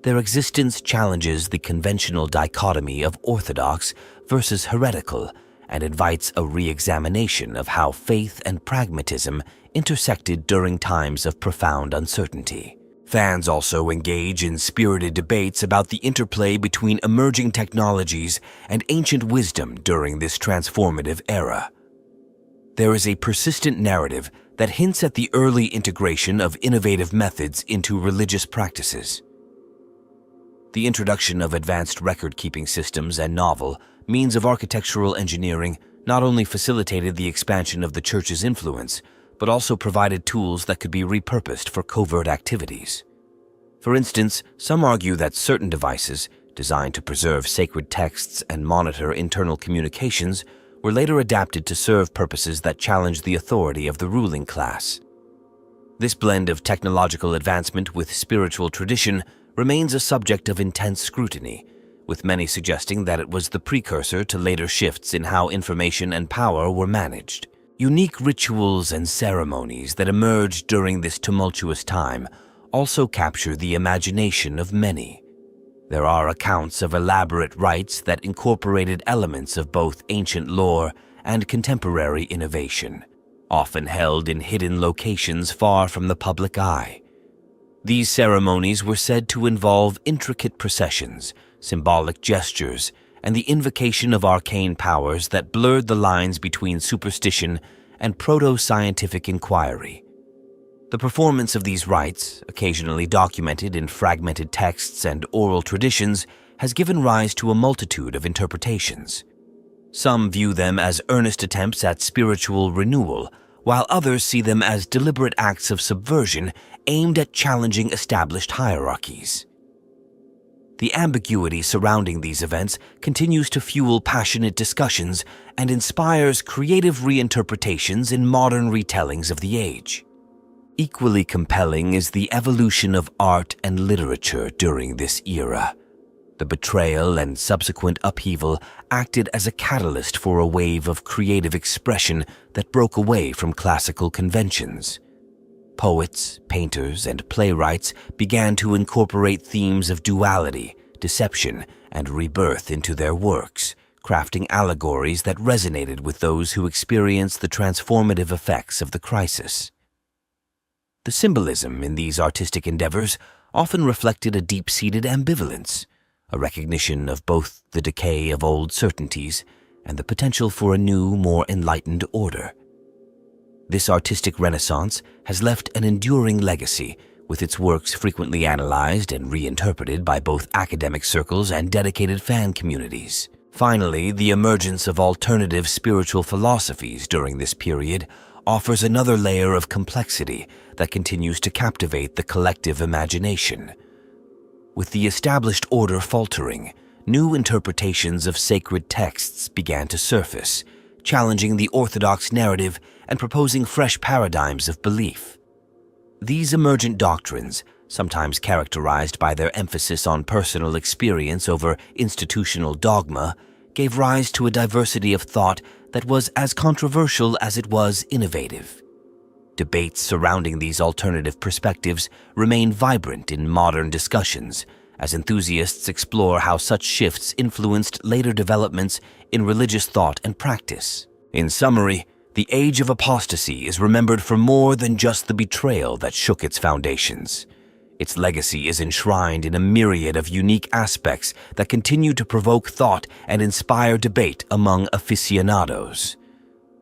S1: Their existence challenges the conventional dichotomy of orthodox versus heretical and invites a re-examination of how faith and pragmatism intersected during times of profound uncertainty. Fans also engage in spirited debates about the interplay between emerging technologies and ancient wisdom during this transformative era. There is a persistent narrative that hints at the early integration of innovative methods into religious practices. The introduction of advanced record-keeping systems and novel means of architectural engineering not only facilitated the expansion of the Church's influence, but also provided tools that could be repurposed for covert activities. For instance, some argue that certain devices, designed to preserve sacred texts and monitor internal communications, were later adapted to serve purposes that challenged the authority of the ruling class. This blend of technological advancement with spiritual tradition remains a subject of intense scrutiny, with many suggesting that it was the precursor to later shifts in how information and power were managed. Unique rituals and ceremonies that emerged during this tumultuous time also capture the imagination of many. There are accounts of elaborate rites that incorporated elements of both ancient lore and contemporary innovation, often held in hidden locations far from the public eye. These ceremonies were said to involve intricate processions, symbolic gestures, and the invocation of arcane powers that blurred the lines between superstition and proto-scientific inquiry. The performance of these rites, occasionally documented in fragmented texts and oral traditions, has given rise to a multitude of interpretations. Some view them as earnest attempts at spiritual renewal, while others see them as deliberate acts of subversion aimed at challenging established hierarchies. The ambiguity surrounding these events continues to fuel passionate discussions and inspires creative reinterpretations in modern retellings of the age. Equally compelling is the evolution of art and literature during this era. The betrayal and subsequent upheaval acted as a catalyst for a wave of creative expression that broke away from classical conventions. Poets, painters, and playwrights began to incorporate themes of duality, deception, and rebirth into their works, crafting allegories that resonated with those who experienced the transformative effects of the crisis. The symbolism in these artistic endeavors often reflected a deep-seated ambivalence, a recognition of both the decay of old certainties and the potential for a new, more enlightened order. This artistic renaissance has left an enduring legacy, with its works frequently analyzed and reinterpreted by both academic circles and dedicated fan communities. Finally, the emergence of alternative spiritual philosophies during this period offers another layer of complexity that continues to captivate the collective imagination. With the established order faltering, new interpretations of sacred texts began to surface, challenging the orthodox narrative and proposing fresh paradigms of belief. These emergent doctrines, sometimes characterized by their emphasis on personal experience over institutional dogma, gave rise to a diversity of thought that was as controversial as it was innovative. Debates surrounding these alternative perspectives remain vibrant in modern discussions, as enthusiasts explore how such shifts influenced later developments in religious thought and practice. In summary, the Age of Apostasy is remembered for more than just the betrayal that shook its foundations. Its legacy is enshrined in a myriad of unique aspects that continue to provoke thought and inspire debate among aficionados.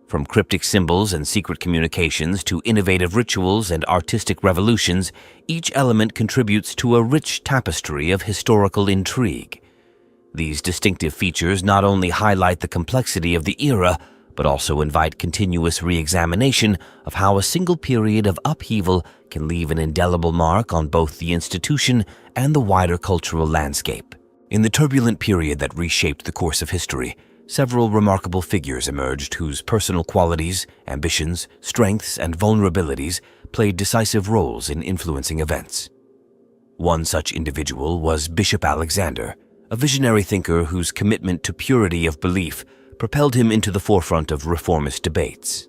S1: From cryptic symbols and secret communications to innovative rituals and artistic revolutions, each element contributes to a rich tapestry of historical intrigue. These distinctive features not only highlight the complexity of the era, but also invite continuous re-examination of how a single period of upheaval can leave an indelible mark on both the institution and the wider cultural landscape. In the turbulent period that reshaped the course of history, several remarkable figures emerged whose personal qualities, ambitions, strengths, and vulnerabilities played decisive roles in influencing events. One such individual was Bishop Alexander, a visionary thinker whose commitment to purity of belief propelled him into the forefront of reformist debates.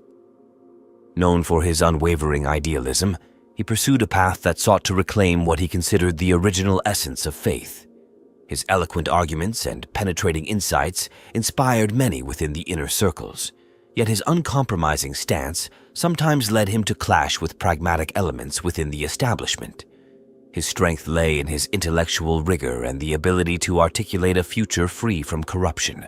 S1: Known for his unwavering idealism, he pursued a path that sought to reclaim what he considered the original essence of faith. His eloquent arguments and penetrating insights inspired many within the inner circles, yet his uncompromising stance sometimes led him to clash with pragmatic elements within the establishment. His strength lay in his intellectual rigor and the ability to articulate a future free from corruption.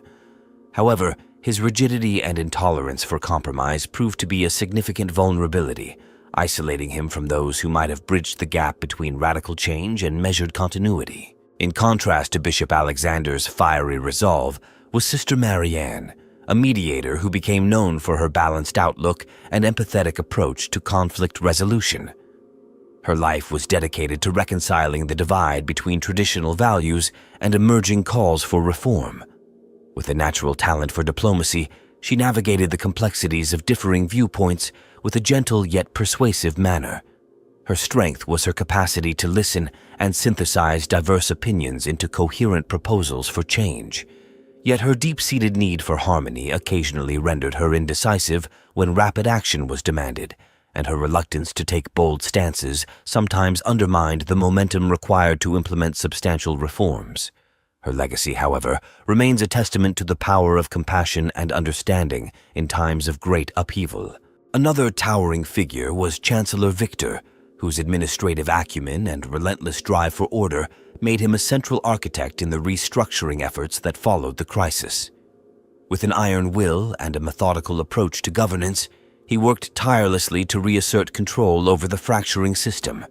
S1: However, his rigidity and intolerance for compromise proved to be a significant vulnerability, isolating him from those who might have bridged the gap between radical change and measured continuity. In contrast to Bishop Alexander's fiery resolve was Sister Marianne, a mediator who became known for her balanced outlook and empathetic approach to conflict resolution. Her life was dedicated to reconciling the divide between traditional values and emerging calls for reform. With a natural talent for diplomacy, she navigated the complexities of differing viewpoints with a gentle yet persuasive manner. Her strength was her capacity to listen and synthesize diverse opinions into coherent proposals for change. Yet her deep-seated need for harmony occasionally rendered her indecisive when rapid action was demanded, and her reluctance to take bold stances sometimes undermined the momentum required to implement substantial reforms. Her legacy, however, remains a testament to the power of compassion and understanding in times of great upheaval. Another towering figure was Chancellor Victor, whose administrative acumen and relentless drive for order made him a central architect in the restructuring efforts that followed the crisis. With an iron will and a methodical approach to governance, he worked tirelessly to reassert control over the fracturing system.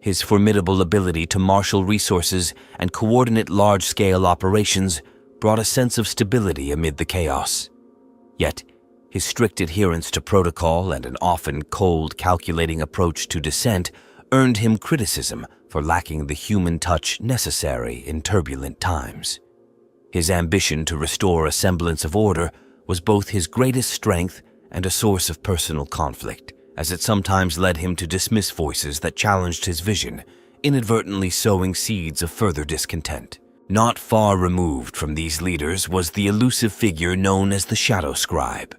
S1: His formidable ability to marshal resources and coordinate large-scale operations brought a sense of stability amid the chaos. Yet, his strict adherence to protocol and an often cold, calculating approach to dissent earned him criticism for lacking the human touch necessary in turbulent times. His ambition to restore a semblance of order was both his greatest strength and a source of personal conflict, as it sometimes led him to dismiss voices that challenged his vision, inadvertently sowing seeds of further discontent. Not far removed from these leaders was the elusive figure known as the Shadow Scribe.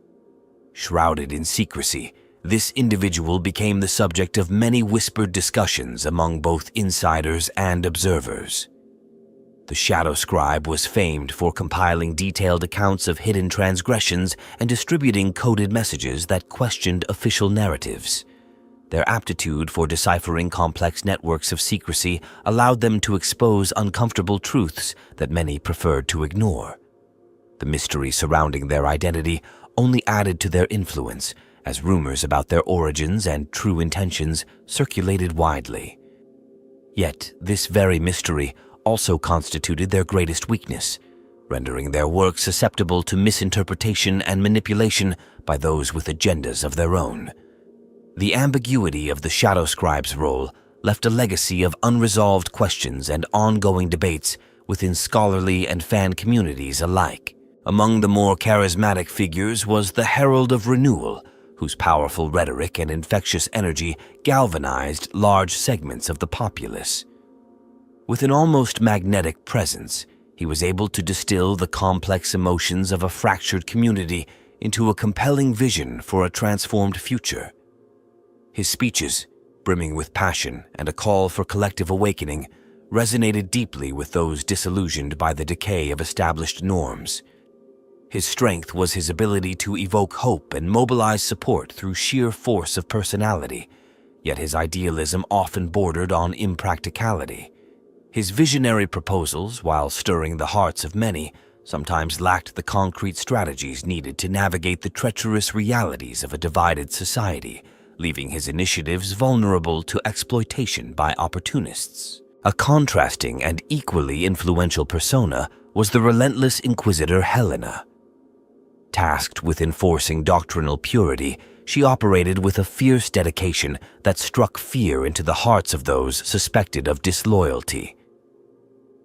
S1: Shrouded in secrecy, this individual became the subject of many whispered discussions among both insiders and observers. The Shadow Scribe was famed for compiling detailed accounts of hidden transgressions and distributing coded messages that questioned official narratives. Their aptitude for deciphering complex networks of secrecy allowed them to expose uncomfortable truths that many preferred to ignore. The mystery surrounding their identity only added to their influence, as rumors about their origins and true intentions circulated widely. Yet, this very mystery also constituted their greatest weakness, rendering their work susceptible to misinterpretation and manipulation by those with agendas of their own. The ambiguity of the Shadow Scribe's role left a legacy of unresolved questions and ongoing debates within scholarly and fan communities alike. Among the more charismatic figures was the Herald of Renewal, whose powerful rhetoric and infectious energy galvanized large segments of the populace. With an almost magnetic presence, he was able to distill the complex emotions of a fractured community into a compelling vision for a transformed future. His speeches, brimming with passion and a call for collective awakening, resonated deeply with those disillusioned by the decay of established norms. His strength was his ability to evoke hope and mobilize support through sheer force of personality, yet his idealism often bordered on impracticality. His visionary proposals, while stirring the hearts of many, sometimes lacked the concrete strategies needed to navigate the treacherous realities of a divided society, leaving his initiatives vulnerable to exploitation by opportunists. A contrasting and equally influential persona was the relentless Inquisitor Helena. Tasked with enforcing doctrinal purity, she operated with a fierce dedication that struck fear into the hearts of those suspected of disloyalty.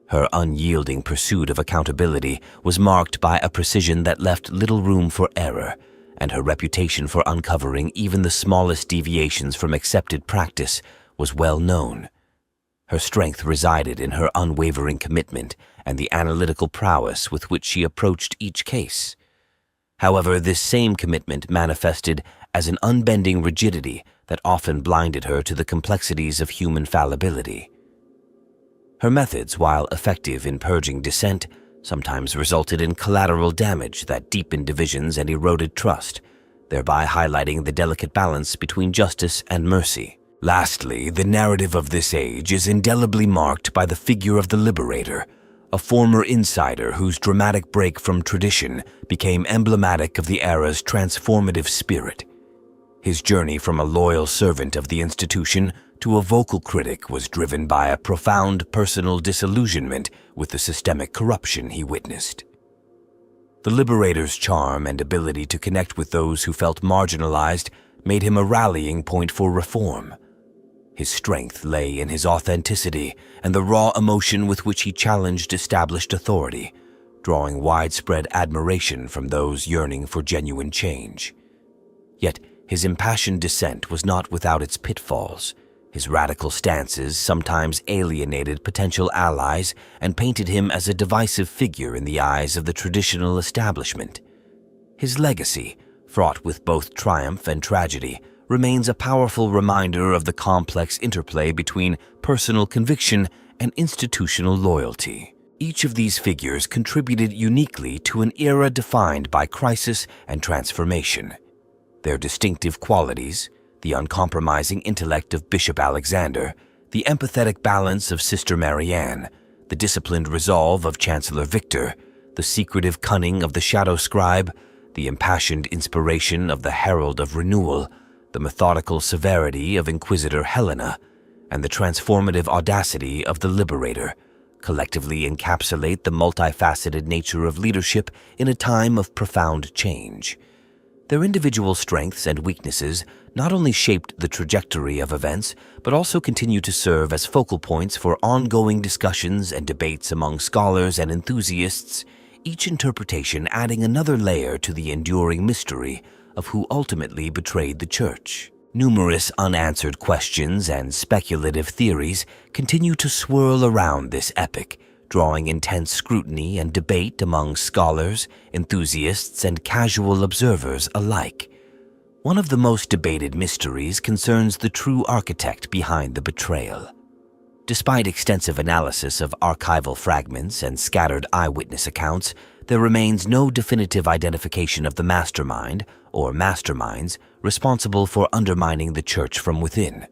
S1: Her unyielding pursuit of accountability was marked by a precision that left little room for error, and her reputation for uncovering even the smallest deviations from accepted practice was well known. Her strength resided in her unwavering commitment and the analytical prowess with which she approached each case. However, this same commitment manifested as an unbending rigidity that often blinded her to the complexities of human fallibility. Her methods, while effective in purging dissent, sometimes resulted in collateral damage that deepened divisions and eroded trust, thereby highlighting the delicate balance between justice and mercy. Lastly, the narrative of this age is indelibly marked by the figure of the Liberator, a former insider whose dramatic break from tradition became emblematic of the era's transformative spirit. His journey from a loyal servant of the institution to a vocal critic was driven by a profound personal disillusionment with the systemic corruption he witnessed. The Liberator's charm and ability to connect with those who felt marginalized made him a rallying point for reform. His strength lay in his authenticity and the raw emotion with which he challenged established authority, drawing widespread admiration from those yearning for genuine change. Yet, his impassioned dissent was not without its pitfalls. His radical stances sometimes alienated potential allies and painted him as a divisive figure in the eyes of the traditional establishment. His legacy, fraught with both triumph and tragedy, remains a powerful reminder of the complex interplay between personal conviction and institutional loyalty. Each of these figures contributed uniquely to an era defined by crisis and transformation. Their distinctive qualities, the uncompromising intellect of Bishop Alexander, the empathetic balance of Sister Marianne, the disciplined resolve of Chancellor Victor, the secretive cunning of the Shadow Scribe, the impassioned inspiration of the Herald of Renewal, the methodical severity of Inquisitor Helena, and the transformative audacity of the Liberator, collectively encapsulate the multifaceted nature of leadership in a time of profound change. Their individual strengths and weaknesses not only shaped the trajectory of events, but also continue to serve as focal points for ongoing discussions and debates among scholars and enthusiasts, each interpretation adding another layer to the enduring mystery of who ultimately betrayed the Church. Numerous unanswered questions and speculative theories continue to swirl around this epic, drawing intense scrutiny and debate among scholars, enthusiasts, and casual observers alike. One of the most debated mysteries concerns the true architect behind the betrayal. Despite extensive analysis of archival fragments and scattered eyewitness accounts, there remains no definitive identification of the mastermind or masterminds responsible for undermining the Church from within.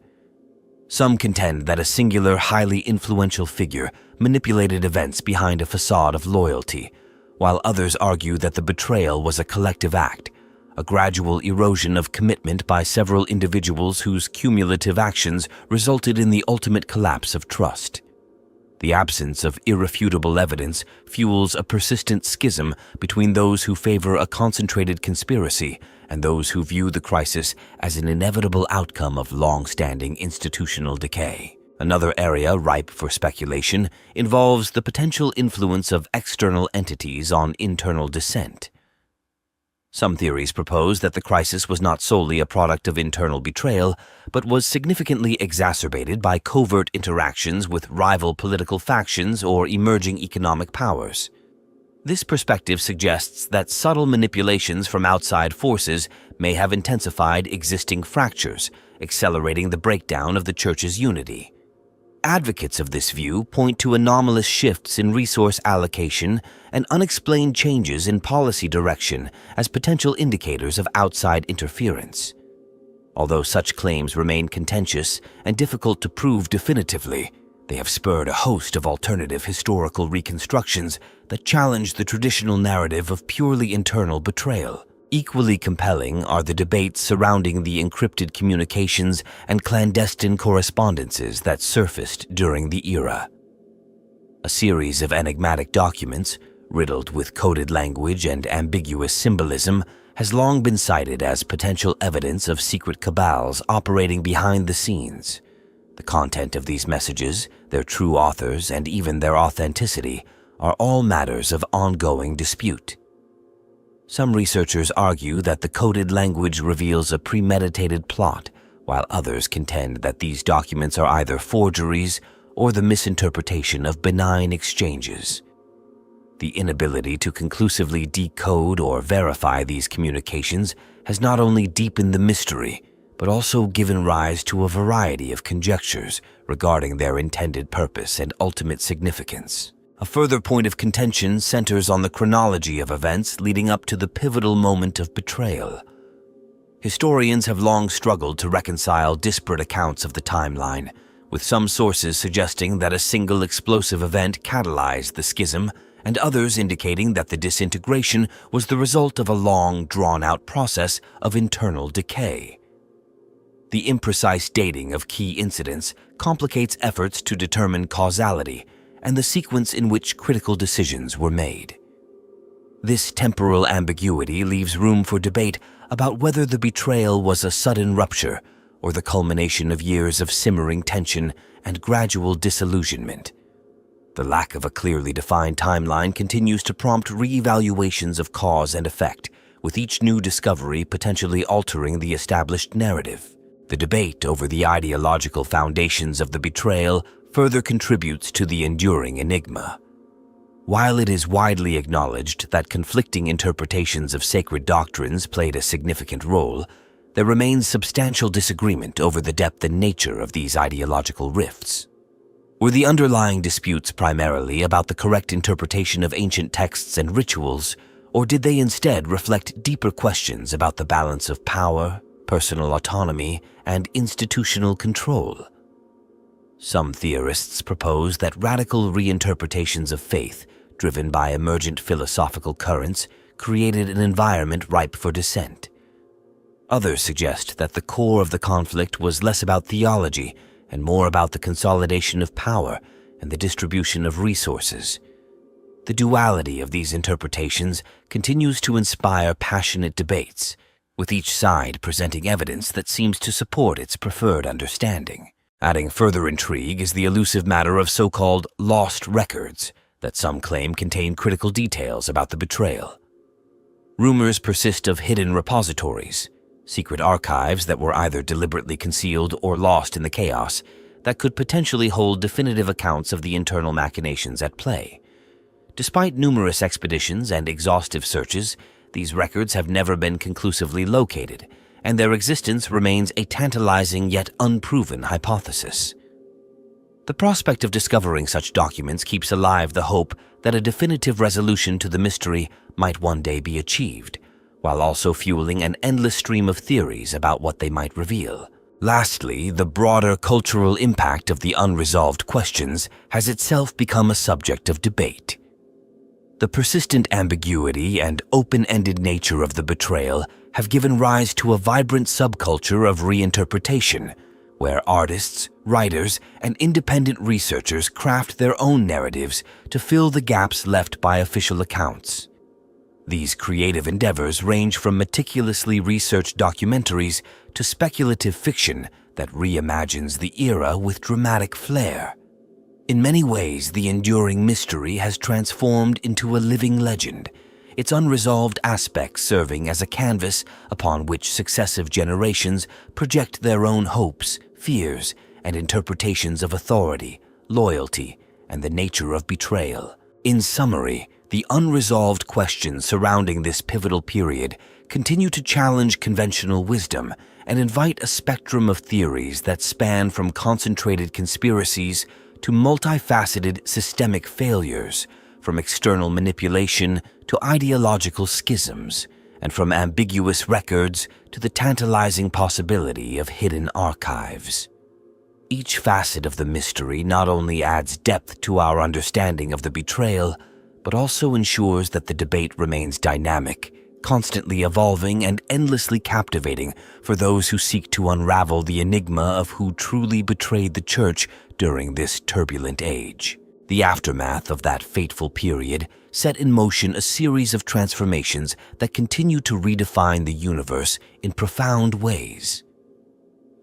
S1: Some contend that a singular, highly influential figure manipulated events behind a facade of loyalty, while others argue that the betrayal was a collective act, a gradual erosion of commitment by several individuals whose cumulative actions resulted in the ultimate collapse of trust. The absence of irrefutable evidence fuels a persistent schism between those who favor a concentrated conspiracy and those who view the crisis as an inevitable outcome of long-standing institutional decay. Another area ripe for speculation involves the potential influence of external entities on internal dissent. Some theories propose that the crisis was not solely a product of internal betrayal, but was significantly exacerbated by covert interactions with rival political factions or emerging economic powers. This perspective suggests that subtle manipulations from outside forces may have intensified existing fractures, accelerating the breakdown of the Church's unity. Advocates of this view point to anomalous shifts in resource allocation and unexplained changes in policy direction as potential indicators of outside interference. Although such claims remain contentious and difficult to prove definitively, they have spurred a host of alternative historical reconstructions that challenge the traditional narrative of purely internal betrayal. Equally compelling are the debates surrounding the encrypted communications and clandestine correspondences that surfaced during the era. A series of enigmatic documents, riddled with coded language and ambiguous symbolism, has long been cited as potential evidence of secret cabals operating behind the scenes. The content of these messages, their true authors, and even their authenticity are all matters of ongoing dispute. Some researchers argue that the coded language reveals a premeditated plot, while others contend that these documents are either forgeries or the misinterpretation of benign exchanges. The inability to conclusively decode or verify these communications has not only deepened the mystery, but also given rise to a variety of conjectures regarding their intended purpose and ultimate significance. A further point of contention centers on the chronology of events leading up to the pivotal moment of betrayal. Historians have long struggled to reconcile disparate accounts of the timeline, with some sources suggesting that a single explosive event catalyzed the schism, and others indicating that the disintegration was the result of a long, drawn-out process of internal decay. The imprecise dating of key incidents complicates efforts to determine causality and the sequence in which critical decisions were made. This temporal ambiguity leaves room for debate about whether the betrayal was a sudden rupture or the culmination of years of simmering tension and gradual disillusionment. The lack of a clearly defined timeline continues to prompt re-evaluations of cause and effect, with each new discovery potentially altering the established narrative. The debate over the ideological foundations of the betrayal further contributes to the enduring enigma. While it is widely acknowledged that conflicting interpretations of sacred doctrines played a significant role, there remains substantial disagreement over the depth and nature of these ideological rifts. Were the underlying disputes primarily about the correct interpretation of ancient texts and rituals, or did they instead reflect deeper questions about the balance of power, personal autonomy, and institutional control? Some theorists propose that radical reinterpretations of faith, driven by emergent philosophical currents, created an environment ripe for dissent. Others suggest that the core of the conflict was less about theology and more about the consolidation of power and the distribution of resources. The duality of these interpretations continues to inspire passionate debates, with each side presenting evidence that seems to support its preferred understanding. Adding further intrigue is the elusive matter of so-called lost records that some claim contain critical details about the betrayal. Rumors persist of hidden repositories, secret archives that were either deliberately concealed or lost in the chaos, that could potentially hold definitive accounts of the internal machinations at play. Despite numerous expeditions and exhaustive searches, these records have never been conclusively located, and their existence remains a tantalizing yet unproven hypothesis. The prospect of discovering such documents keeps alive the hope that a definitive resolution to the mystery might one day be achieved, while also fueling an endless stream of theories about what they might reveal. Lastly, the broader cultural impact of the unresolved questions has itself become a subject of debate. The persistent ambiguity and open-ended nature of the betrayal have given rise to a vibrant subculture of reinterpretation, where artists, writers, and independent researchers craft their own narratives to fill the gaps left by official accounts. These creative endeavors range from meticulously researched documentaries to speculative fiction that reimagines the era with dramatic flair. In many ways, the enduring mystery has transformed into a living legend, its unresolved aspects serving as a canvas upon which successive generations project their own hopes, fears, and interpretations of authority, loyalty, and the nature of betrayal. In summary, the unresolved questions surrounding this pivotal period continue to challenge conventional wisdom and invite a spectrum of theories that span from concentrated conspiracies to multifaceted systemic failures, from external manipulation to ideological schisms, and from ambiguous records to the tantalizing possibility of hidden archives. Each facet of the mystery not only adds depth to our understanding of the betrayal, but also ensures that the debate remains dynamic, constantly evolving, and endlessly captivating for those who seek to unravel the enigma of who truly betrayed the Church during this turbulent age. The aftermath of that fateful period set in motion a series of transformations that continue to redefine the universe in profound ways.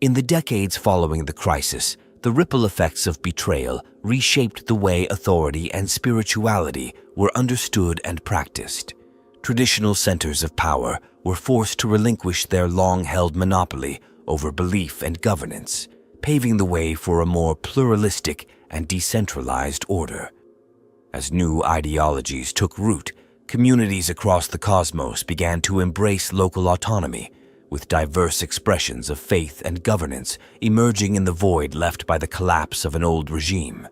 S1: In the decades following the crisis, the ripple effects of betrayal reshaped the way authority and spirituality were understood and practiced, traditional centers of power were forced to relinquish their long-held monopoly over belief and governance, paving the way for a more pluralistic and decentralized order. As new ideologies took root, communities across the cosmos began to embrace local autonomy, with diverse expressions of faith and governance emerging in the void left by the collapse of an old regime.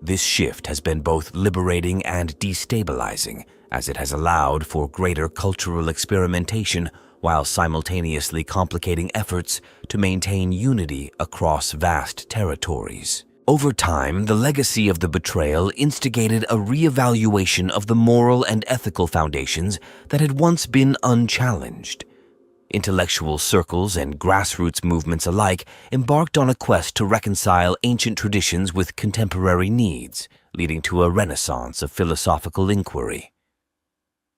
S1: This shift has been both liberating and destabilizing, as it has allowed for greater cultural experimentation while simultaneously complicating efforts to maintain unity across vast territories. Over time, the legacy of the betrayal instigated a reevaluation of the moral and ethical foundations that had once been unchallenged. Intellectual circles and grassroots movements alike embarked on a quest to reconcile ancient traditions with contemporary needs, leading to a renaissance of philosophical inquiry.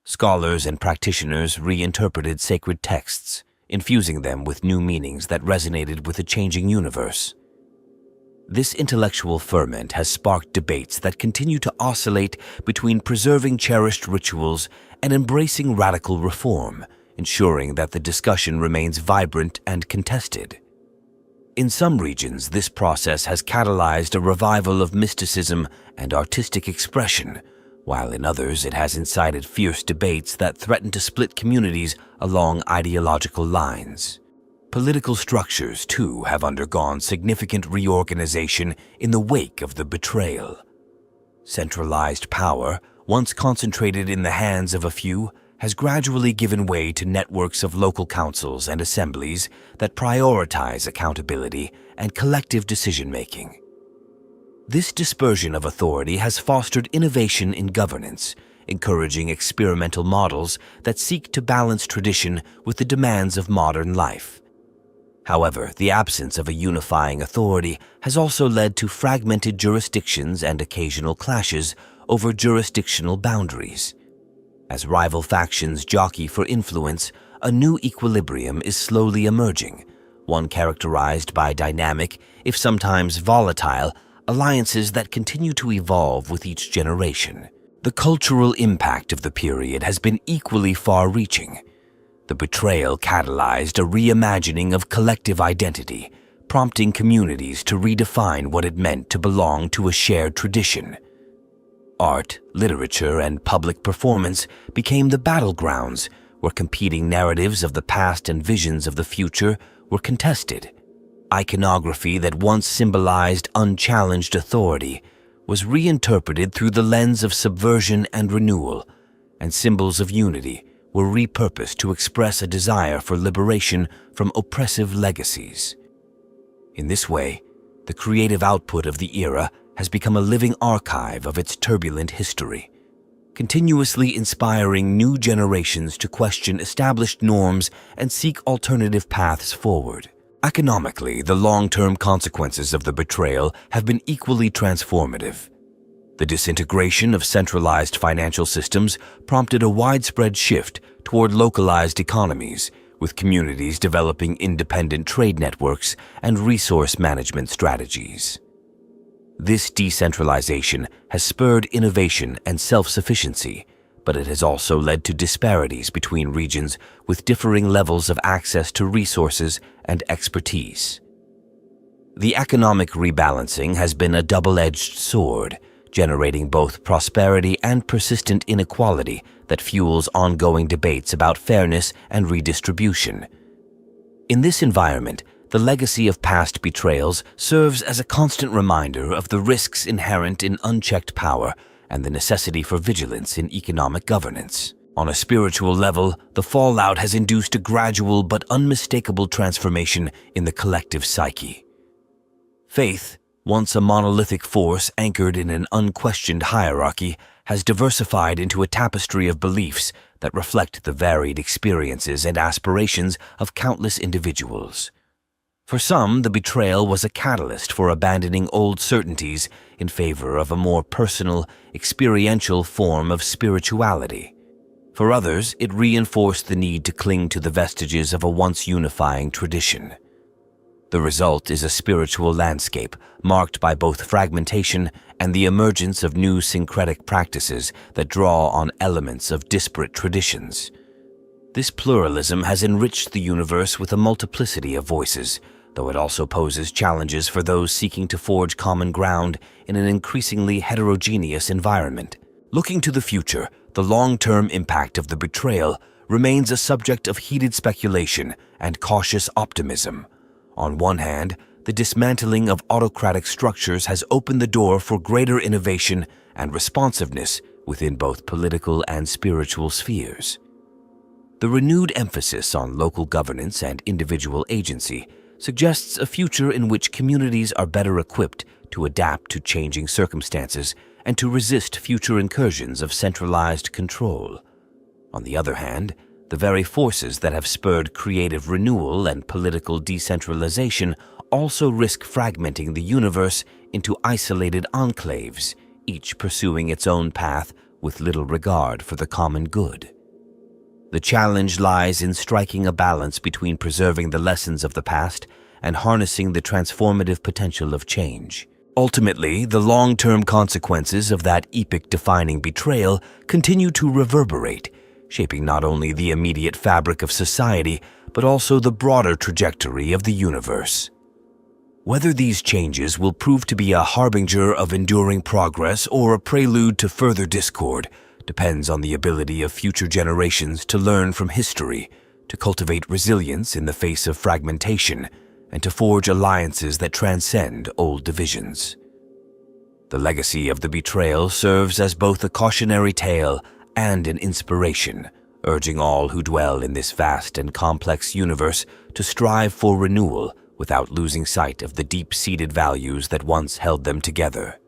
S1: Scholars and practitioners reinterpreted sacred texts, infusing them with new meanings that resonated with a changing universe. This intellectual ferment has sparked debates that continue to oscillate between preserving cherished rituals and embracing radical reform, ensuring that the discussion remains vibrant and contested. In some regions, this process has catalyzed a revival of mysticism and artistic expression, while in others it has incited fierce debates that threaten to split communities along ideological lines. Political structures, too, have undergone significant reorganization in the wake of the betrayal. Centralized power, once concentrated in the hands of a few, has gradually given way to networks of local councils and assemblies that prioritize accountability and collective decision-making. This dispersion of authority has fostered innovation in governance, encouraging experimental models that seek to balance tradition with the demands of modern life. However, the absence of a unifying authority has also led to fragmented jurisdictions and occasional clashes over jurisdictional boundaries. As rival factions jockey for influence, a new equilibrium is slowly emerging, one characterized by dynamic, if sometimes volatile, alliances that continue to evolve with each generation. The cultural impact of the period has been equally far-reaching. The betrayal catalyzed a reimagining of collective identity, prompting communities to redefine what it meant to belong to a shared tradition. Art, literature, and public performance became the battlegrounds where competing narratives of the past and visions of the future were contested. Iconography that once symbolized unchallenged authority was reinterpreted through the lens of subversion and renewal, and symbols of unity were repurposed to express a desire for liberation from oppressive legacies. In this way, the creative output of the era has become a living archive of its turbulent history, continuously inspiring new generations to question established norms and seek alternative paths forward. Economically, the long-term consequences of the betrayal have been equally transformative. The disintegration of centralized financial systems prompted a widespread shift toward localized economies, with communities developing independent trade networks and resource management strategies. This decentralization has spurred innovation and self-sufficiency, but it has also led to disparities between regions with differing levels of access to resources and expertise. The economic rebalancing has been a double-edged sword, generating both prosperity and persistent inequality that fuels ongoing debates about fairness and redistribution. In this environment, the legacy of past betrayals serves as a constant reminder of the risks inherent in unchecked power and the necessity for vigilance in economic governance. On a spiritual level, the fallout has induced a gradual but unmistakable transformation in the collective psyche. Faith, once a monolithic force anchored in an unquestioned hierarchy, has diversified into a tapestry of beliefs that reflect the varied experiences and aspirations of countless individuals. For some, the betrayal was a catalyst for abandoning old certainties in favor of a more personal, experiential form of spirituality. For others, it reinforced the need to cling to the vestiges of a once unifying tradition. The result is a spiritual landscape marked by both fragmentation and the emergence of new syncretic practices that draw on elements of disparate traditions. This pluralism has enriched the universe with a multiplicity of voices, though it also poses challenges for those seeking to forge common ground in an increasingly heterogeneous environment. Looking to the future, the long-term impact of the betrayal remains a subject of heated speculation and cautious optimism. On one hand, the dismantling of autocratic structures has opened the door for greater innovation and responsiveness within both political and spiritual spheres. The renewed emphasis on local governance and individual agency suggests a future in which communities are better equipped to adapt to changing circumstances and to resist future incursions of centralized control. On the other hand, the very forces that have spurred creative renewal and political decentralization also risk fragmenting the universe into isolated enclaves, each pursuing its own path with little regard for the common good. The challenge lies in striking a balance between preserving the lessons of the past and harnessing the transformative potential of change. Ultimately, the long-term consequences of that epoch-defining betrayal continue to reverberate, shaping not only the immediate fabric of society, but also the broader trajectory of the universe. Whether these changes will prove to be a harbinger of enduring progress or a prelude to further discord depends on the ability of future generations to learn from history, to cultivate resilience in the face of fragmentation, and to forge alliances that transcend old divisions. The legacy of the betrayal serves as both a cautionary tale and an inspiration, urging all who dwell in this vast and complex universe to strive for renewal without losing sight of the deep-seated values that once held them together.